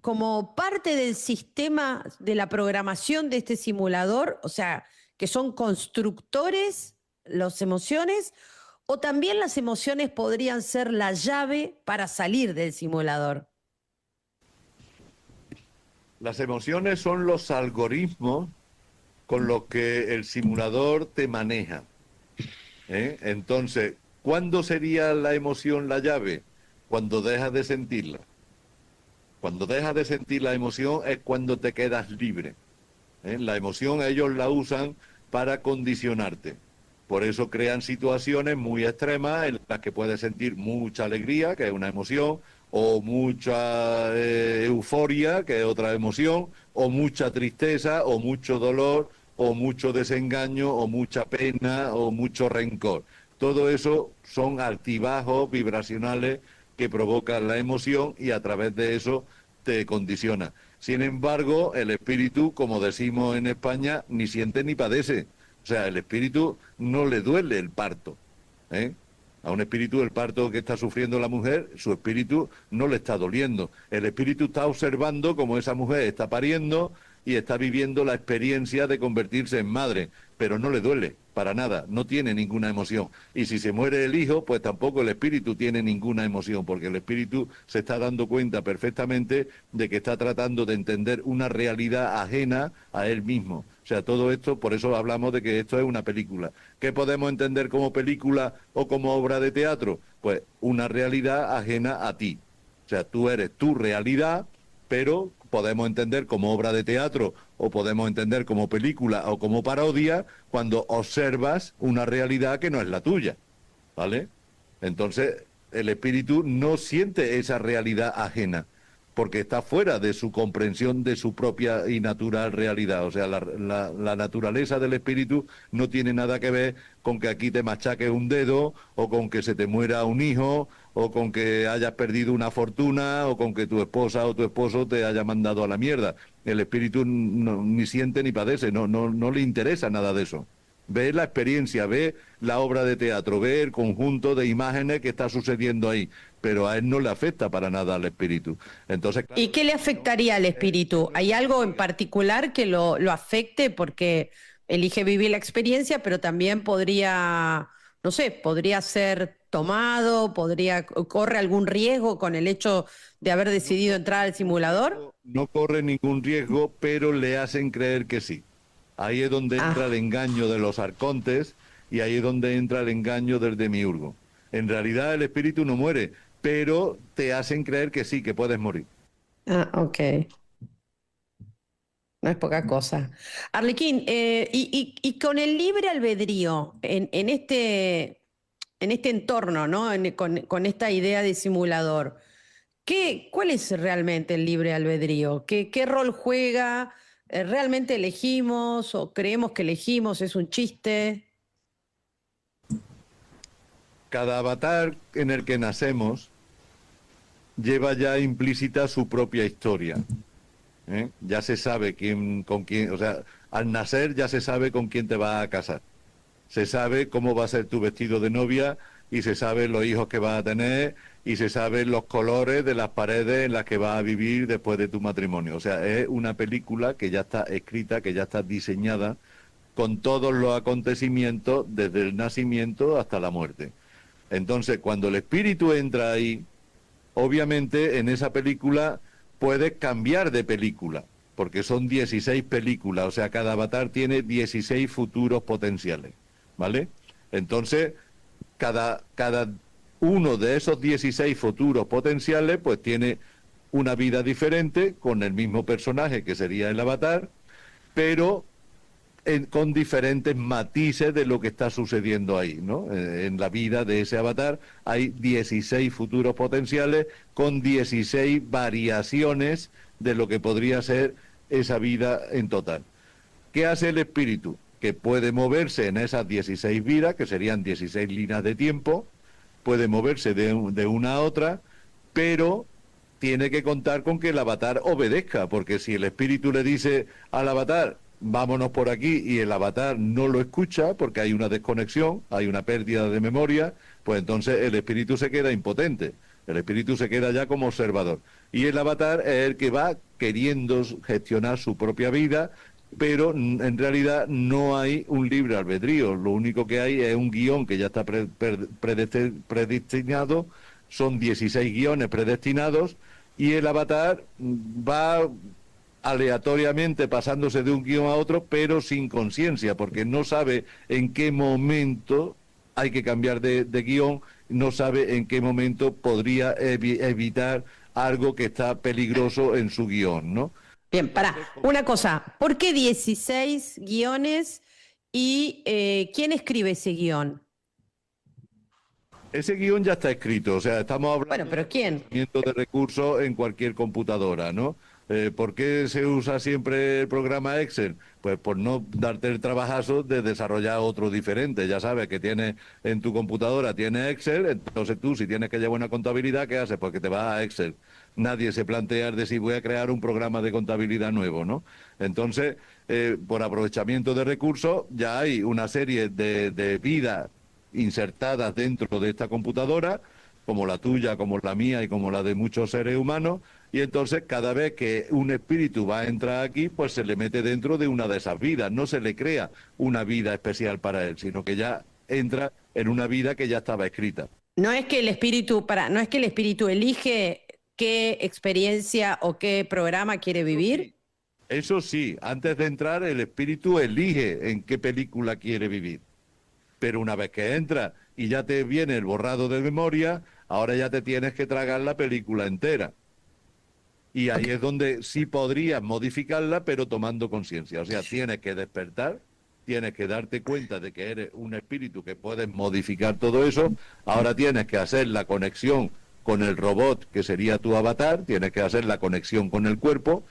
como parte del sistema de la programación de este simulador, o sea, que son constructores las emociones, o también las emociones podrían ser la llave para salir del simulador.
Las emociones son los algoritmos con los que el simulador te maneja. Entonces, ¿cuándo sería la emoción la llave? Cuando dejas de sentirla. Cuando dejas de sentir la emoción es cuando te quedas libre. La emoción ellos la usan para condicionarte. Por eso crean situaciones muy extremas en las que puedes sentir mucha alegría, que es una emoción, o mucha euforia, que es otra emoción, o mucha tristeza, o mucho dolor, o mucho desengaño, o mucha pena, o mucho rencor. Todo eso son altibajos vibracionales que provocan la emoción y a través de eso te condiciona. Sin embargo, el espíritu, como decimos en España, ni siente ni padece. O sea, el espíritu no le duele el parto. ¿eh? A un espíritu, el parto que está sufriendo la mujer, su espíritu no le está doliendo. El espíritu está observando cómo esa mujer está pariendo y está viviendo la experiencia de convertirse en madre, pero no le duele para nada, no tiene ninguna emoción. Y si se muere el hijo, pues tampoco el espíritu tiene ninguna emoción, porque el espíritu se está dando cuenta perfectamente de que está tratando de entender una realidad ajena a él mismo. O sea, todo esto, por eso hablamos de que esto es una película. ¿Qué podemos entender como película o como obra de teatro? Pues una realidad ajena a ti. O sea, tú eres tu realidad, pero podemos entender como obra de teatro o podemos entender como película o como parodia cuando observas una realidad que no es la tuya, ¿vale? Entonces, el espíritu no siente esa realidad ajena, porque está fuera de su comprensión de su propia y natural realidad. O sea, la naturaleza del espíritu no tiene nada que ver con que aquí te machaques un dedo, o con que se te muera un hijo, o con que hayas perdido una fortuna, o con que tu esposa o tu esposo te haya mandado a la mierda. El espíritu ni siente ni padece, no le interesa nada de eso. Ve la experiencia, ve la obra de teatro, ve el conjunto de imágenes que está sucediendo ahí, pero a él no le afecta para nada al espíritu. Entonces,
¿Y
claro,
qué le afectaría al espíritu? ¿Hay algo en particular que lo afecte porque elige vivir la experiencia, pero también podría, no sé, podría ser tomado, corre algún riesgo con el hecho de haber
no
decidido
corre
entrar al
ningún
simulador?
riesgo, no corre ningún riesgo, pero le hacen creer que sí. Ahí es donde entra el
Ah,
engaño de los arcontes y ahí es donde entra el engaño del demiurgo. En realidad el espíritu no muere, pero te hacen creer que sí, que puedes morir.
ok. No es poca cosa. Arlequín, y con el libre albedrío, en este entorno, ¿no? Con esta idea de simulador, ¿cuál es realmente el libre albedrío? ¿Qué rol juega? ¿Realmente elegimos o creemos que elegimos? ¿Es un chiste?
Cada avatar en el que nacemos lleva ya implícita su propia historia. Ya se sabe con quién, o sea, al nacer ya se sabe con quién te vas a casar. Se sabe cómo va a ser tu vestido de novia y se sabe los hijos que vas a tener y se saben los colores de las paredes en las que vas a vivir después de tu matrimonio. O sea, es una película que ya está escrita, que ya está diseñada con todos los acontecimientos desde el nacimiento hasta la muerte. Entonces, cuando el espíritu entra ahí, obviamente en esa película puedes cambiar de película, porque son 16 películas, o sea, cada avatar tiene 16 futuros potenciales, ¿vale? Entonces, cada uno de esos 16 futuros potenciales, pues tiene una vida diferente con el mismo personaje que sería el avatar, pero con diferentes matices de lo que está sucediendo ahí, ¿no? En la vida de ese avatar hay 16 futuros potenciales con 16 variaciones de lo que podría ser esa vida en total. ¿Qué hace el espíritu? Que puede moverse en esas 16 vidas, que serían 16 líneas de tiempo, puede moverse de una a otra, pero tiene que contar con que el avatar obedezca, porque si el espíritu le dice al avatar, vámonos por aquí, y el avatar no lo escucha porque hay una desconexión, hay una pérdida de memoria, pues entonces el espíritu se queda impotente, el espíritu se queda ya como observador. Y el avatar es el que va queriendo gestionar su propia vida, pero en realidad no hay un libre albedrío, lo único que hay es un guión que ya está predestinado, son 16 guiones predestinados, y el avatar va aleatoriamente pasándose de un guión a otro, pero sin conciencia, porque no sabe en qué momento hay que cambiar de guión, no sabe en qué momento podría evitar algo que está peligroso en su guión, ¿no?
Bien, para una cosa, ¿por qué 16 guiones y quién escribe ese guión?
Ese guión ya está escrito, o sea, estamos
Bueno,
hablando
pero
de
¿quién?
procesamiento de recursos en cualquier computadora, ¿no? ¿Por qué se usa siempre el programa Excel? Pues por no darte el trabajazo de desarrollar otro diferente. Ya sabes que tienes en tu computadora, tienes Excel, entonces tú si tienes que llevar una contabilidad, ¿qué haces? Porque te vas a Excel. Nadie se plantea de si voy a crear un programa de contabilidad nuevo, ¿no? Entonces, por aprovechamiento de recursos, ya hay una serie de vidas insertadas dentro de esta computadora, como la tuya, como la mía y como la de muchos seres humanos, y entonces cada vez que un espíritu va a entrar aquí, pues se le mete dentro de una de esas vidas, no se le crea una vida especial para él, sino que ya entra en una vida que ya estaba escrita.
No es que el espíritu, no es que el espíritu elige qué experiencia o qué programa quiere vivir.
Eso sí, antes de entrar el espíritu elige en qué película quiere vivir. Pero una vez que entra y ya te viene el borrado de memoria, ahora ya te tienes que tragar la película entera. Y ahí es donde sí podrías modificarla, pero tomando conciencia. O sea, tienes que despertar, tienes que darte cuenta de que eres un espíritu que puedes modificar todo eso. Ahora tienes que hacer la conexión con el robot, que sería tu avatar, tienes que hacer la conexión con el cuerpo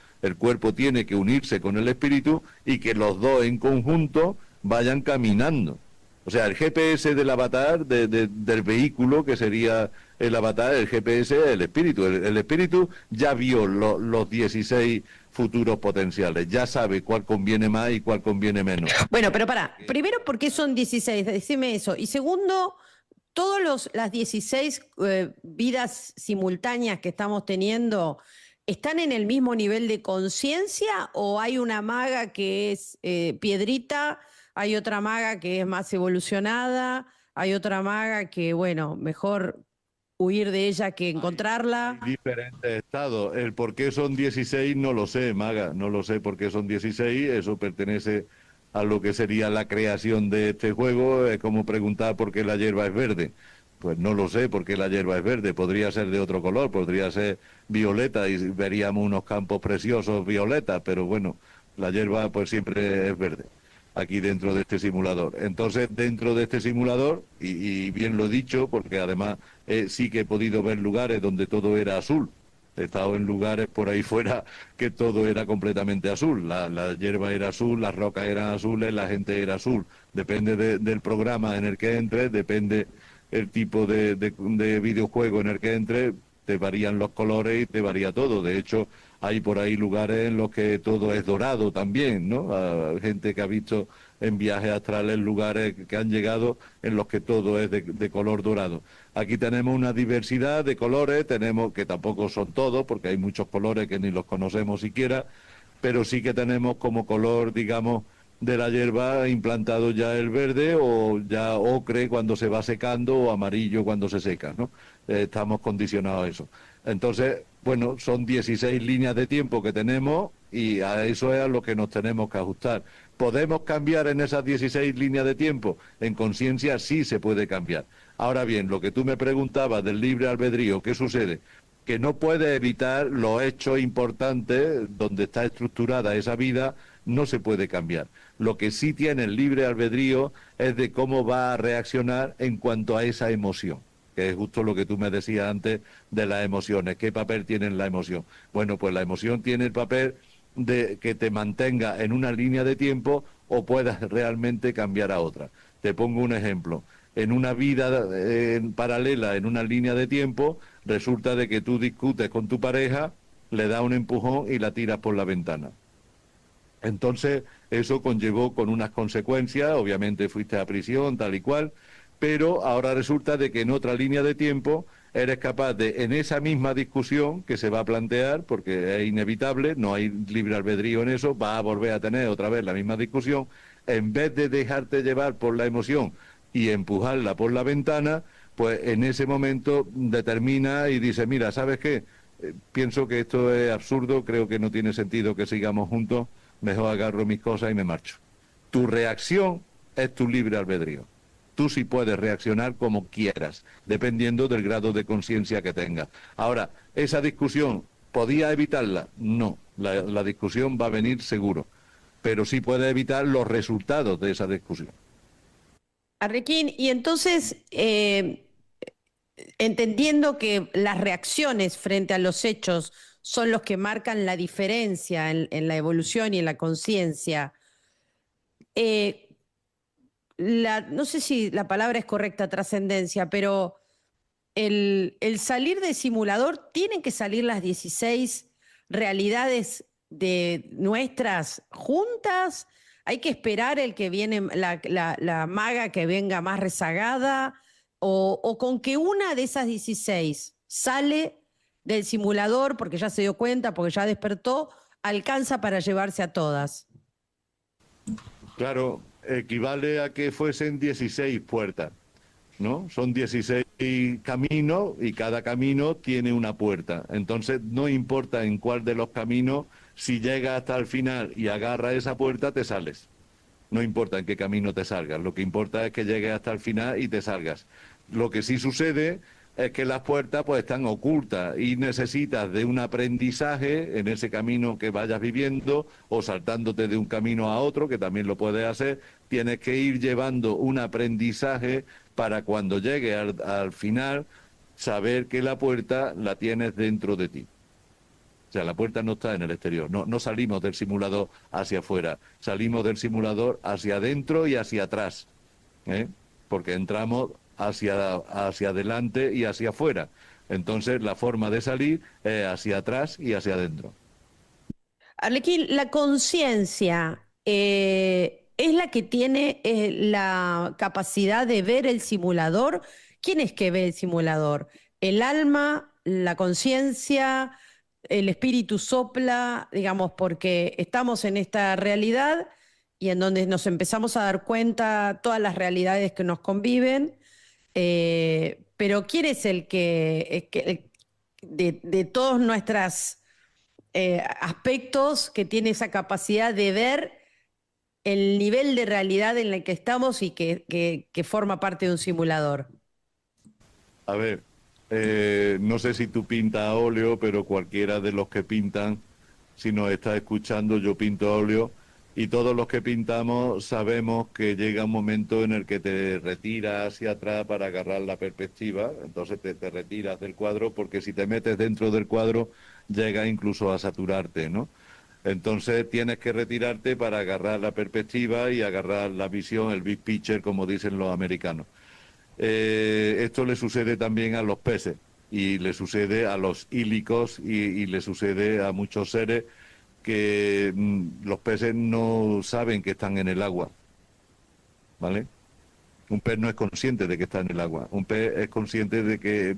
tiene que unirse con el espíritu y que los dos en conjunto vayan caminando. O sea, el GPS del avatar, del vehículo, que sería el avatar, el GPS es el espíritu. El espíritu ya vio los 16 futuros potenciales, ya sabe cuál conviene más y cuál conviene menos.
Bueno, pero primero, ¿por qué son 16? Decime eso. Y segundo, todas las 16 vidas simultáneas que estamos teniendo, ¿están en el mismo nivel de conciencia o hay una maga que es piedrita, hay otra maga que es más evolucionada, hay otra maga que, bueno, mejor huir de ella que encontrarla?
Hay diferentes estados. El por qué son 16 no lo sé, Maga, no lo sé por qué son 16, eso pertenece a lo que sería la creación de este juego. Es como preguntar por qué la hierba es verde. Pues no lo sé por qué la hierba es verde, podría ser de otro color, podría ser violeta y veríamos unos campos preciosos violetas, pero bueno, la hierba pues siempre es verde aquí dentro de este simulador. Entonces, dentro de este simulador, y bien lo he dicho, porque además sí que he podido ver lugares donde todo era azul. He estado en lugares por ahí fuera que todo era completamente azul. La hierba era azul, las rocas eran azules, la gente era azul. Depende del programa en el que entres, depende el tipo de videojuego en el que entres, te varían los colores y te varía todo. De hecho, hay por ahí lugares en los que todo es dorado también, ¿no? Gente que ha visto en viajes astrales lugares que han llegado en los que todo es de color dorado. Aquí tenemos una diversidad de colores, tenemos que tampoco son todos, porque hay muchos colores que ni los conocemos siquiera, pero sí que tenemos como color, digamos, de la hierba implantado ya el verde o ya ocre cuando se va secando o amarillo cuando se seca, ¿no? Estamos condicionados a eso. Entonces, bueno, son 16 líneas de tiempo que tenemos y a eso es a lo que nos tenemos que ajustar. ¿Podemos cambiar en esas 16 líneas de tiempo? En conciencia sí se puede cambiar. Ahora bien, lo que tú me preguntabas del libre albedrío, ¿qué sucede? Que no puede evitar los hechos importantes donde está estructurada esa vida, no se puede cambiar. Lo que sí tiene el libre albedrío es de cómo va a reaccionar en cuanto a esa emoción, que es justo lo que tú me decías antes de las emociones. ¿Qué papel tiene la emoción? Bueno, pues la emoción tiene el papel de que te mantenga en una línea de tiempo o puedas realmente cambiar a otra. Te pongo un ejemplo. En una vida paralela, en una línea de tiempo, resulta de que tú discutes con tu pareja, le das un empujón y la tiras por la ventana. Entonces, eso conllevó con unas consecuencias, obviamente fuiste a prisión, tal y cual, pero ahora resulta de que en otra línea de tiempo eres capaz de, en esa misma discusión que se va a plantear, porque es inevitable, no hay libre albedrío en eso, vas a volver a tener otra vez la misma discusión, en vez de dejarte llevar por la emoción y empujarla por la ventana, pues en ese momento determina y dice, mira, ¿sabes qué? Pienso que esto es absurdo, creo que no tiene sentido que sigamos juntos, mejor agarro mis cosas y me marcho. Tu reacción es tu libre albedrío. Tú sí puedes reaccionar como quieras, dependiendo del grado de conciencia que tengas. Ahora, esa discusión, ¿podía evitarla? No, la discusión va a venir seguro, pero sí puede evitar los resultados de esa discusión.
Arlequín, y entonces, entendiendo que las reacciones frente a los hechos son los que marcan la diferencia en la evolución y en la conciencia, eh, no sé si la palabra es correcta, trascendencia, pero el salir del simulador, ¿tienen que salir las 16 realidades de nuestras juntas? ¿Hay que esperar el que viene, la maga que venga más rezagada? ¿O con que una de esas 16 sale del simulador porque ya se dio cuenta, porque ya despertó, alcanza para llevarse a todas?
Claro, equivale a que fuesen 16 puertas, ¿no? Son 16 caminos y cada camino tiene una puerta. Entonces, no importa en cuál de los caminos, si llegas hasta el final y agarras esa puerta, te sales. No importa en qué camino te salgas, lo que importa es que llegues hasta el final y te salgas. Lo que sí sucede es que las puertas pues están ocultas y necesitas de un aprendizaje en ese camino que vayas viviendo o saltándote de un camino a otro, que también lo puedes hacer. Tienes que ir llevando un aprendizaje para cuando llegue al final saber que la puerta la tienes dentro de ti. O sea, la puerta no está en el exterior, no salimos del simulador hacia afuera, salimos del simulador hacia adentro y hacia atrás, ¿eh? Porque entramos hacia adelante y hacia afuera. Entonces, la forma de salir es hacia atrás y hacia adentro.
Arlequín, la conciencia es la que tiene la capacidad de ver el simulador. ¿Quién es que ve el simulador? ¿El alma, la conciencia, el espíritu sopla? Digamos, porque estamos en esta realidad y en donde nos empezamos a dar cuenta todas las realidades que nos conviven. Pero ¿quién es el de todas nuestras aspectos que tiene esa capacidad de ver el nivel de realidad en el que estamos y que forma parte de un simulador?
A ver, no sé si tú pintas a óleo, pero cualquiera de los que pintan, si nos está escuchando, yo pinto a óleo, y todos los que pintamos sabemos que llega un momento en el que te retiras hacia atrás para agarrar la perspectiva, entonces te retiras del cuadro, porque si te metes dentro del cuadro llega incluso a saturarte, ¿no? Entonces tienes que retirarte para agarrar la perspectiva y agarrar la visión, el big picture, como dicen los americanos. Esto le sucede también a los peces y le sucede a los ílicos y le sucede a muchos seres que los peces no saben que están en el agua, ¿vale? Un pez no es consciente de que está en el agua, un pez es consciente de que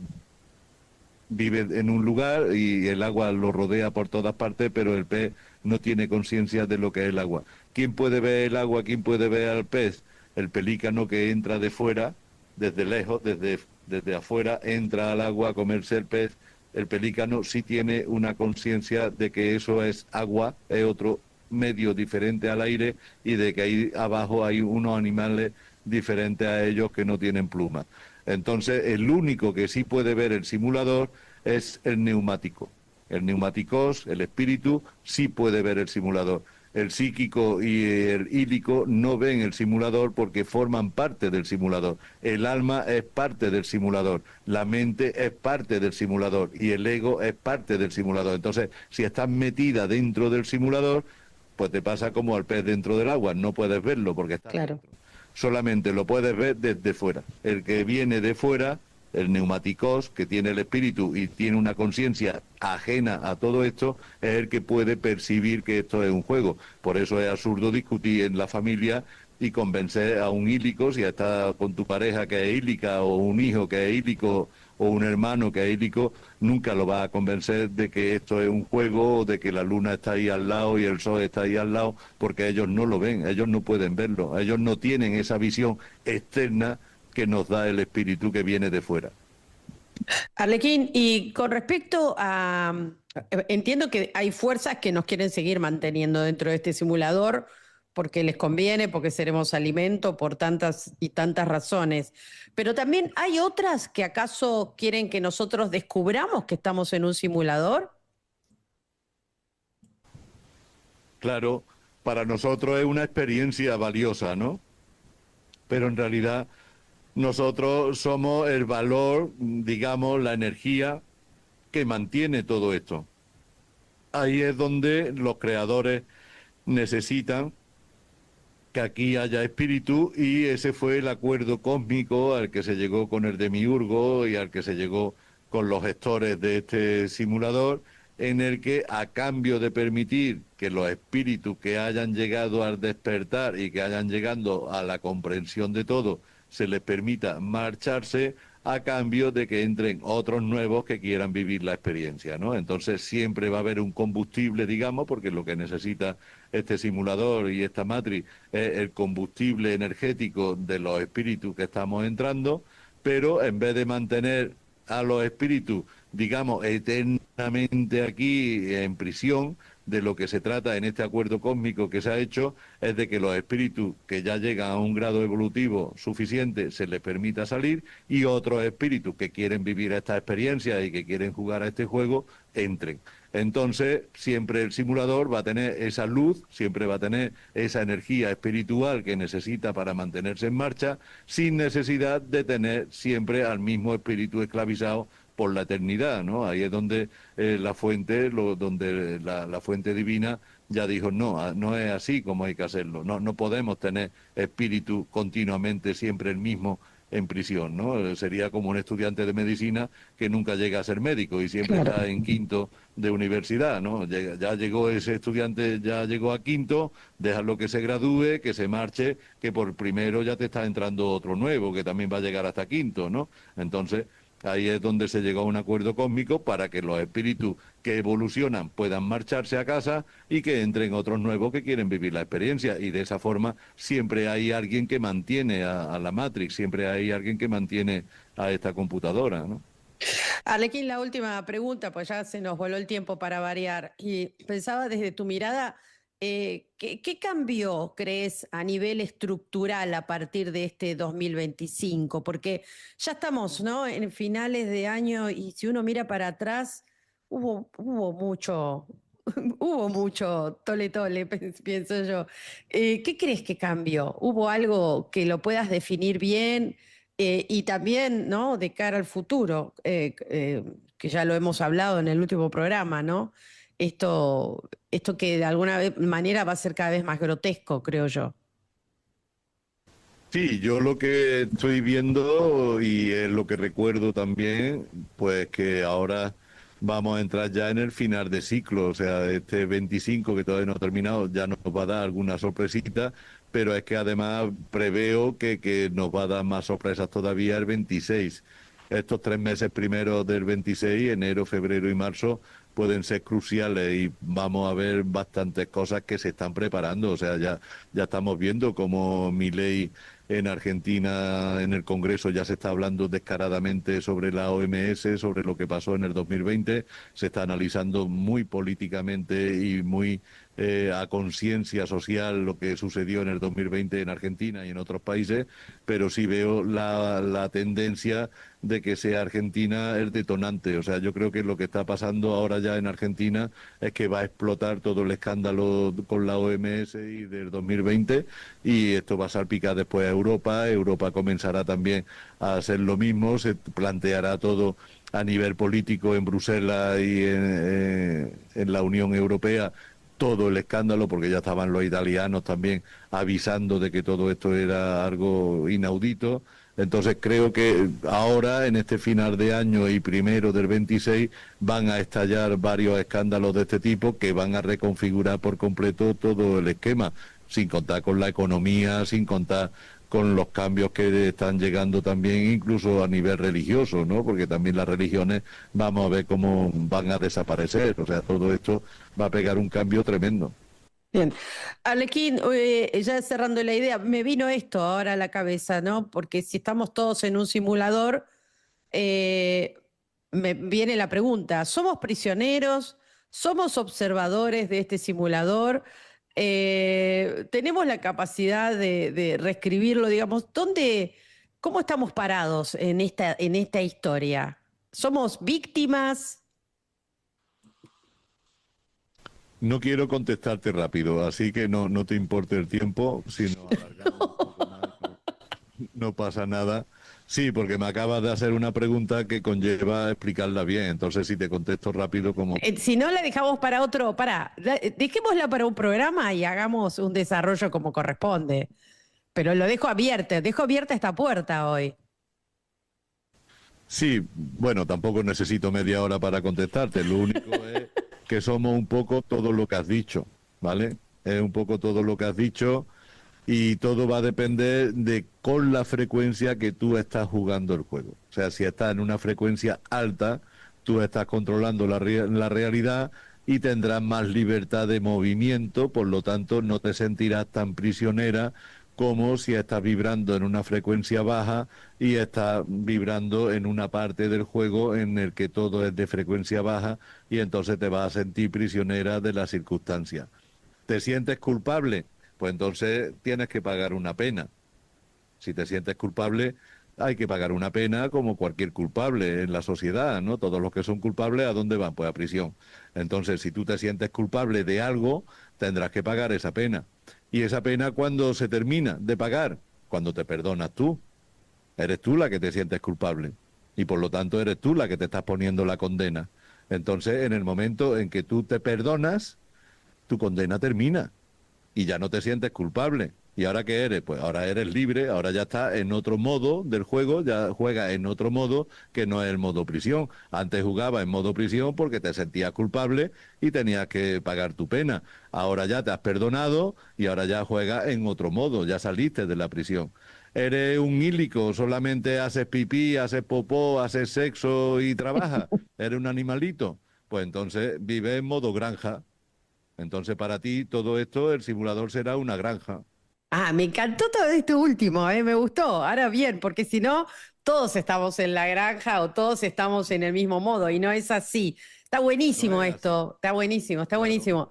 vive en un lugar y el agua lo rodea por todas partes, pero el pez no tiene conciencia de lo que es el agua. ¿Quién puede ver el agua? ¿Quién puede ver al pez? El pelícano que entra de fuera, desde lejos, desde afuera, entra al agua a comerse el pez. El pelícano sí tiene una conciencia de que eso es agua, es otro medio diferente al aire y de que ahí abajo hay unos animales diferentes a ellos que no tienen plumas. Entonces, el único que sí puede ver el simulador es el neumático. El neumáticos, el espíritu, sí puede ver el simulador. El psíquico y el ílico no ven el simulador porque forman parte del simulador. El alma es parte del simulador, la mente es parte del simulador y el ego es parte del simulador. Entonces, si estás metida dentro del simulador, pues te pasa como al pez dentro del agua, no puedes verlo porque está
Claro.
dentro. Solamente lo puedes ver desde fuera. El que viene de fuera el neumáticos, que tiene el espíritu y tiene una conciencia ajena a todo esto, es el que puede percibir que esto es un juego. Por eso es absurdo discutir en la familia y convencer a un ílico, si estás con tu pareja que es ílica, o un hijo que es ílico, o un hermano que es ílico, nunca lo va a convencer de que esto es un juego, o de que la luna está ahí al lado y el sol está ahí al lado, porque ellos no lo ven, ellos no pueden verlo, ellos no tienen esa visión externa que nos da el espíritu que viene de fuera.
Arlequín, y con respecto a, entiendo que hay fuerzas que nos quieren seguir manteniendo dentro de este simulador porque les conviene, porque seremos alimento, por tantas y tantas razones. Pero también hay otras que acaso quieren que nosotros descubramos que estamos en un simulador.
Claro, para nosotros es una experiencia valiosa, ¿no? Pero en realidad nosotros somos el valor, digamos, la energía que mantiene todo esto. Ahí es donde los creadores necesitan que aquí haya espíritu, y ese fue el acuerdo cósmico al que se llegó con el demiurgo y al que se llegó con los gestores de este simulador, en el que, a cambio de permitir que los espíritus que hayan llegado al despertar y que hayan llegado a la comprensión de todo, se les permita marcharse, a cambio de que entren otros nuevos que quieran vivir la experiencia, ¿no? Entonces siempre va a haber un combustible, digamos, porque lo que necesita este simulador y esta matriz es el combustible energético de los espíritus que estamos entrando, pero en vez de mantener a los espíritus, digamos, eternamente aquí en prisión, de lo que se trata en este acuerdo cósmico que se ha hecho es de que los espíritus que ya llegan a un grado evolutivo suficiente se les permita salir, y otros espíritus que quieren vivir esta experiencia y que quieren jugar a este juego entren. Entonces, siempre el simulador va a tener esa luz, siempre va a tener esa energía espiritual que necesita para mantenerse en marcha, sin necesidad de tener siempre al mismo espíritu esclavizado por la eternidad, ¿no? Ahí es donde la fuente, donde la fuente divina ya dijo, no, no es así como hay que hacerlo, no, no podemos tener espíritu continuamente siempre el mismo en prisión, ¿no? Sería como un estudiante de medicina que nunca llega a ser médico y siempre
Claro.
está en quinto de universidad, ¿no? Ya llegó ese estudiante, ya llegó a quinto, déjalo que se gradúe, que se marche, que por primero ya te está entrando otro nuevo, que también va a llegar hasta quinto, ¿no? Entonces, ahí es donde se llegó a un acuerdo cósmico para que los espíritus que evolucionan puedan marcharse a casa y que entren otros nuevos que quieren vivir la experiencia. Y de esa forma siempre hay alguien que mantiene a la Matrix, siempre hay alguien que mantiene a esta computadora, ¿no?
Arlequín, la última pregunta, pues ya se nos voló el tiempo para variar. Y pensaba desde tu mirada, ¿qué cambió, crees, a nivel estructural a partir de este 2025? Porque ya estamos, ¿no?, en finales de año, y si uno mira para atrás, hubo mucho, hubo mucho tole tole, pienso yo. ¿Qué crees que cambió? ¿Hubo algo que lo puedas definir bien? Y también, ¿no?, de cara al futuro, que ya lo hemos hablado en el último programa, ¿no? Esto que de alguna manera va a ser cada vez más grotesco, creo yo.
Sí, yo lo que estoy viendo y es lo que recuerdo también, pues que ahora vamos a entrar ya en el final de ciclo, o sea, este 25 que todavía no ha terminado ya nos va a dar alguna sorpresita, pero es que además preveo que nos va a dar más sorpresas todavía el 26. Estos 3 meses primeros del 26, enero, febrero y marzo, pueden ser cruciales y vamos a ver bastantes cosas que se están preparando. O sea, ya estamos viendo cómo Milei en Argentina, en el Congreso, ya se está hablando descaradamente sobre la OMS, sobre lo que pasó en el 2020. Se está analizando muy políticamente y muy a conciencia social lo que sucedió en el 2020 en Argentina y en otros países, pero sí veo la tendencia de que sea Argentina el detonante. O sea, yo creo que lo que está pasando ahora ya en Argentina es que va a explotar todo el escándalo con la OMS y del 2020, y esto va a salpicar después a Europa. Europa comenzará también a hacer lo mismo, se planteará todo a nivel político en Bruselas y en la Unión Europea, todo el escándalo, porque ya estaban los italianos también avisando de que todo esto era algo inaudito. Entonces creo que ahora, en este final de año y primero del 26, van a estallar varios escándalos de este tipo que van a reconfigurar por completo todo el esquema, sin contar con la economía, sin contar con los cambios que están llegando también incluso a nivel religioso, ¿no? Porque también las religiones vamos a ver cómo van a desaparecer. O sea, todo esto va a pegar un cambio tremendo.
Bien. Arlequín, ya cerrando la idea, me vino esto ahora a la cabeza, ¿no? Porque si estamos todos en un simulador, eh, me viene la pregunta, ¿somos prisioneros? ¿Somos observadores de este simulador? ¿Tenemos la capacidad de reescribirlo, digamos? ¿Cómo estamos parados en esta historia? ¿Somos víctimas?
No quiero contestarte rápido, así que no te importe el tiempo, si nos alargamos un poco más, no pasa nada. Sí, porque me acabas de hacer una pregunta que conlleva explicarla bien, entonces si te contesto rápido como...
Si no la dejamos para otro, dejémosla para un programa y hagamos un desarrollo como corresponde. Pero lo dejo abierta esta puerta hoy.
Sí, bueno, tampoco necesito media hora para contestarte, lo único es que somos un poco todo lo que has dicho, ¿vale? Es un poco todo lo que has dicho y todo va a depender de con la frecuencia que tú estás jugando el juego. O sea, si estás en una frecuencia alta, tú estás controlando la realidad y tendrás más libertad de movimiento, por lo tanto no te sentirás tan prisionera como si estás vibrando en una frecuencia baja y estás vibrando en una parte del juego en el que todo es de frecuencia baja y entonces te vas a sentir prisionera de las circunstancias. ¿Te sientes culpable? Pues entonces tienes que pagar una pena. Si te sientes culpable, hay que pagar una pena como cualquier culpable en la sociedad, ¿no? Todos los que son culpables, ¿a dónde van? Pues a prisión. Entonces, si tú te sientes culpable de algo, tendrás que pagar esa pena. ¿Y esa pena cuándo se termina de pagar? Cuando te perdonas tú. Eres tú la que te sientes culpable. Y por lo tanto eres tú la que te estás poniendo la condena. Entonces, en el momento en que tú te perdonas, tu condena termina y ya no te sientes culpable. ¿Y ahora qué eres? Pues ahora eres libre, ahora ya estás en otro modo del juego, ya juegas en otro modo que no es el modo prisión. Antes jugabas en modo prisión porque te sentías culpable y tenías que pagar tu pena. Ahora ya te has perdonado y ahora ya juegas en otro modo, ya saliste de la prisión. Eres un ílico, solamente haces pipí, haces popó, haces sexo y trabajas. Eres un animalito. Pues entonces vives en modo granja. Entonces, para ti, todo esto, el simulador será una granja.
Ah, me encantó todo esto último, me gustó. Ahora bien, porque si no, todos estamos en la granja o todos estamos en el mismo modo y no es así. Está
No
buenísimo
es así,
esto, está buenísimo, está
claro.
buenísimo.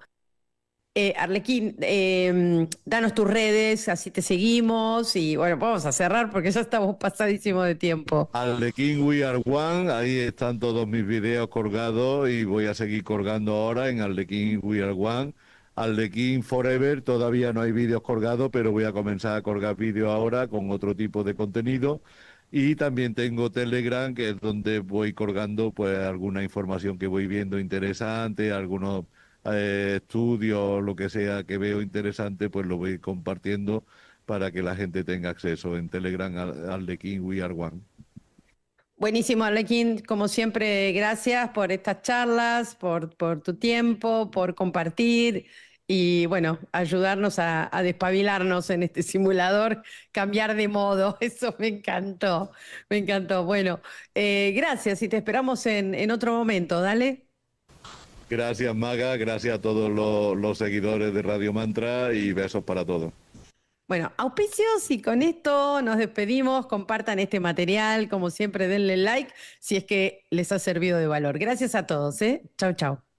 Arlequín, danos tus redes, así te seguimos y bueno, vamos a cerrar porque ya estamos pasadísimos de tiempo.
Arlequín We Are One, ahí están todos mis videos colgados y voy a seguir colgando ahora en Arlequín We Are One. Arlequín Forever, todavía no hay vídeos colgados, pero voy a comenzar a colgar vídeos ahora con otro tipo de contenido. Y también tengo Telegram, que es donde voy colgando pues alguna información que voy viendo interesante, algunos estudios, lo que sea que veo interesante, pues lo voy compartiendo para que la gente tenga acceso en Telegram al Arlequín We Are One.
Buenísimo, Arlequín, como siempre, gracias por estas charlas, por tu tiempo, por compartir y bueno, ayudarnos a despabilarnos en este simulador, cambiar de modo, eso me encantó, me encantó. Bueno, gracias y te esperamos en otro momento, dale.
Gracias, Maga, gracias a todos los seguidores de Radio Mantra y besos para todos.
Bueno, auspicios y con esto nos despedimos. Compartan este material, como siempre, denle like si es que les ha servido de valor. Gracias a todos, ¿eh? Chau, chau.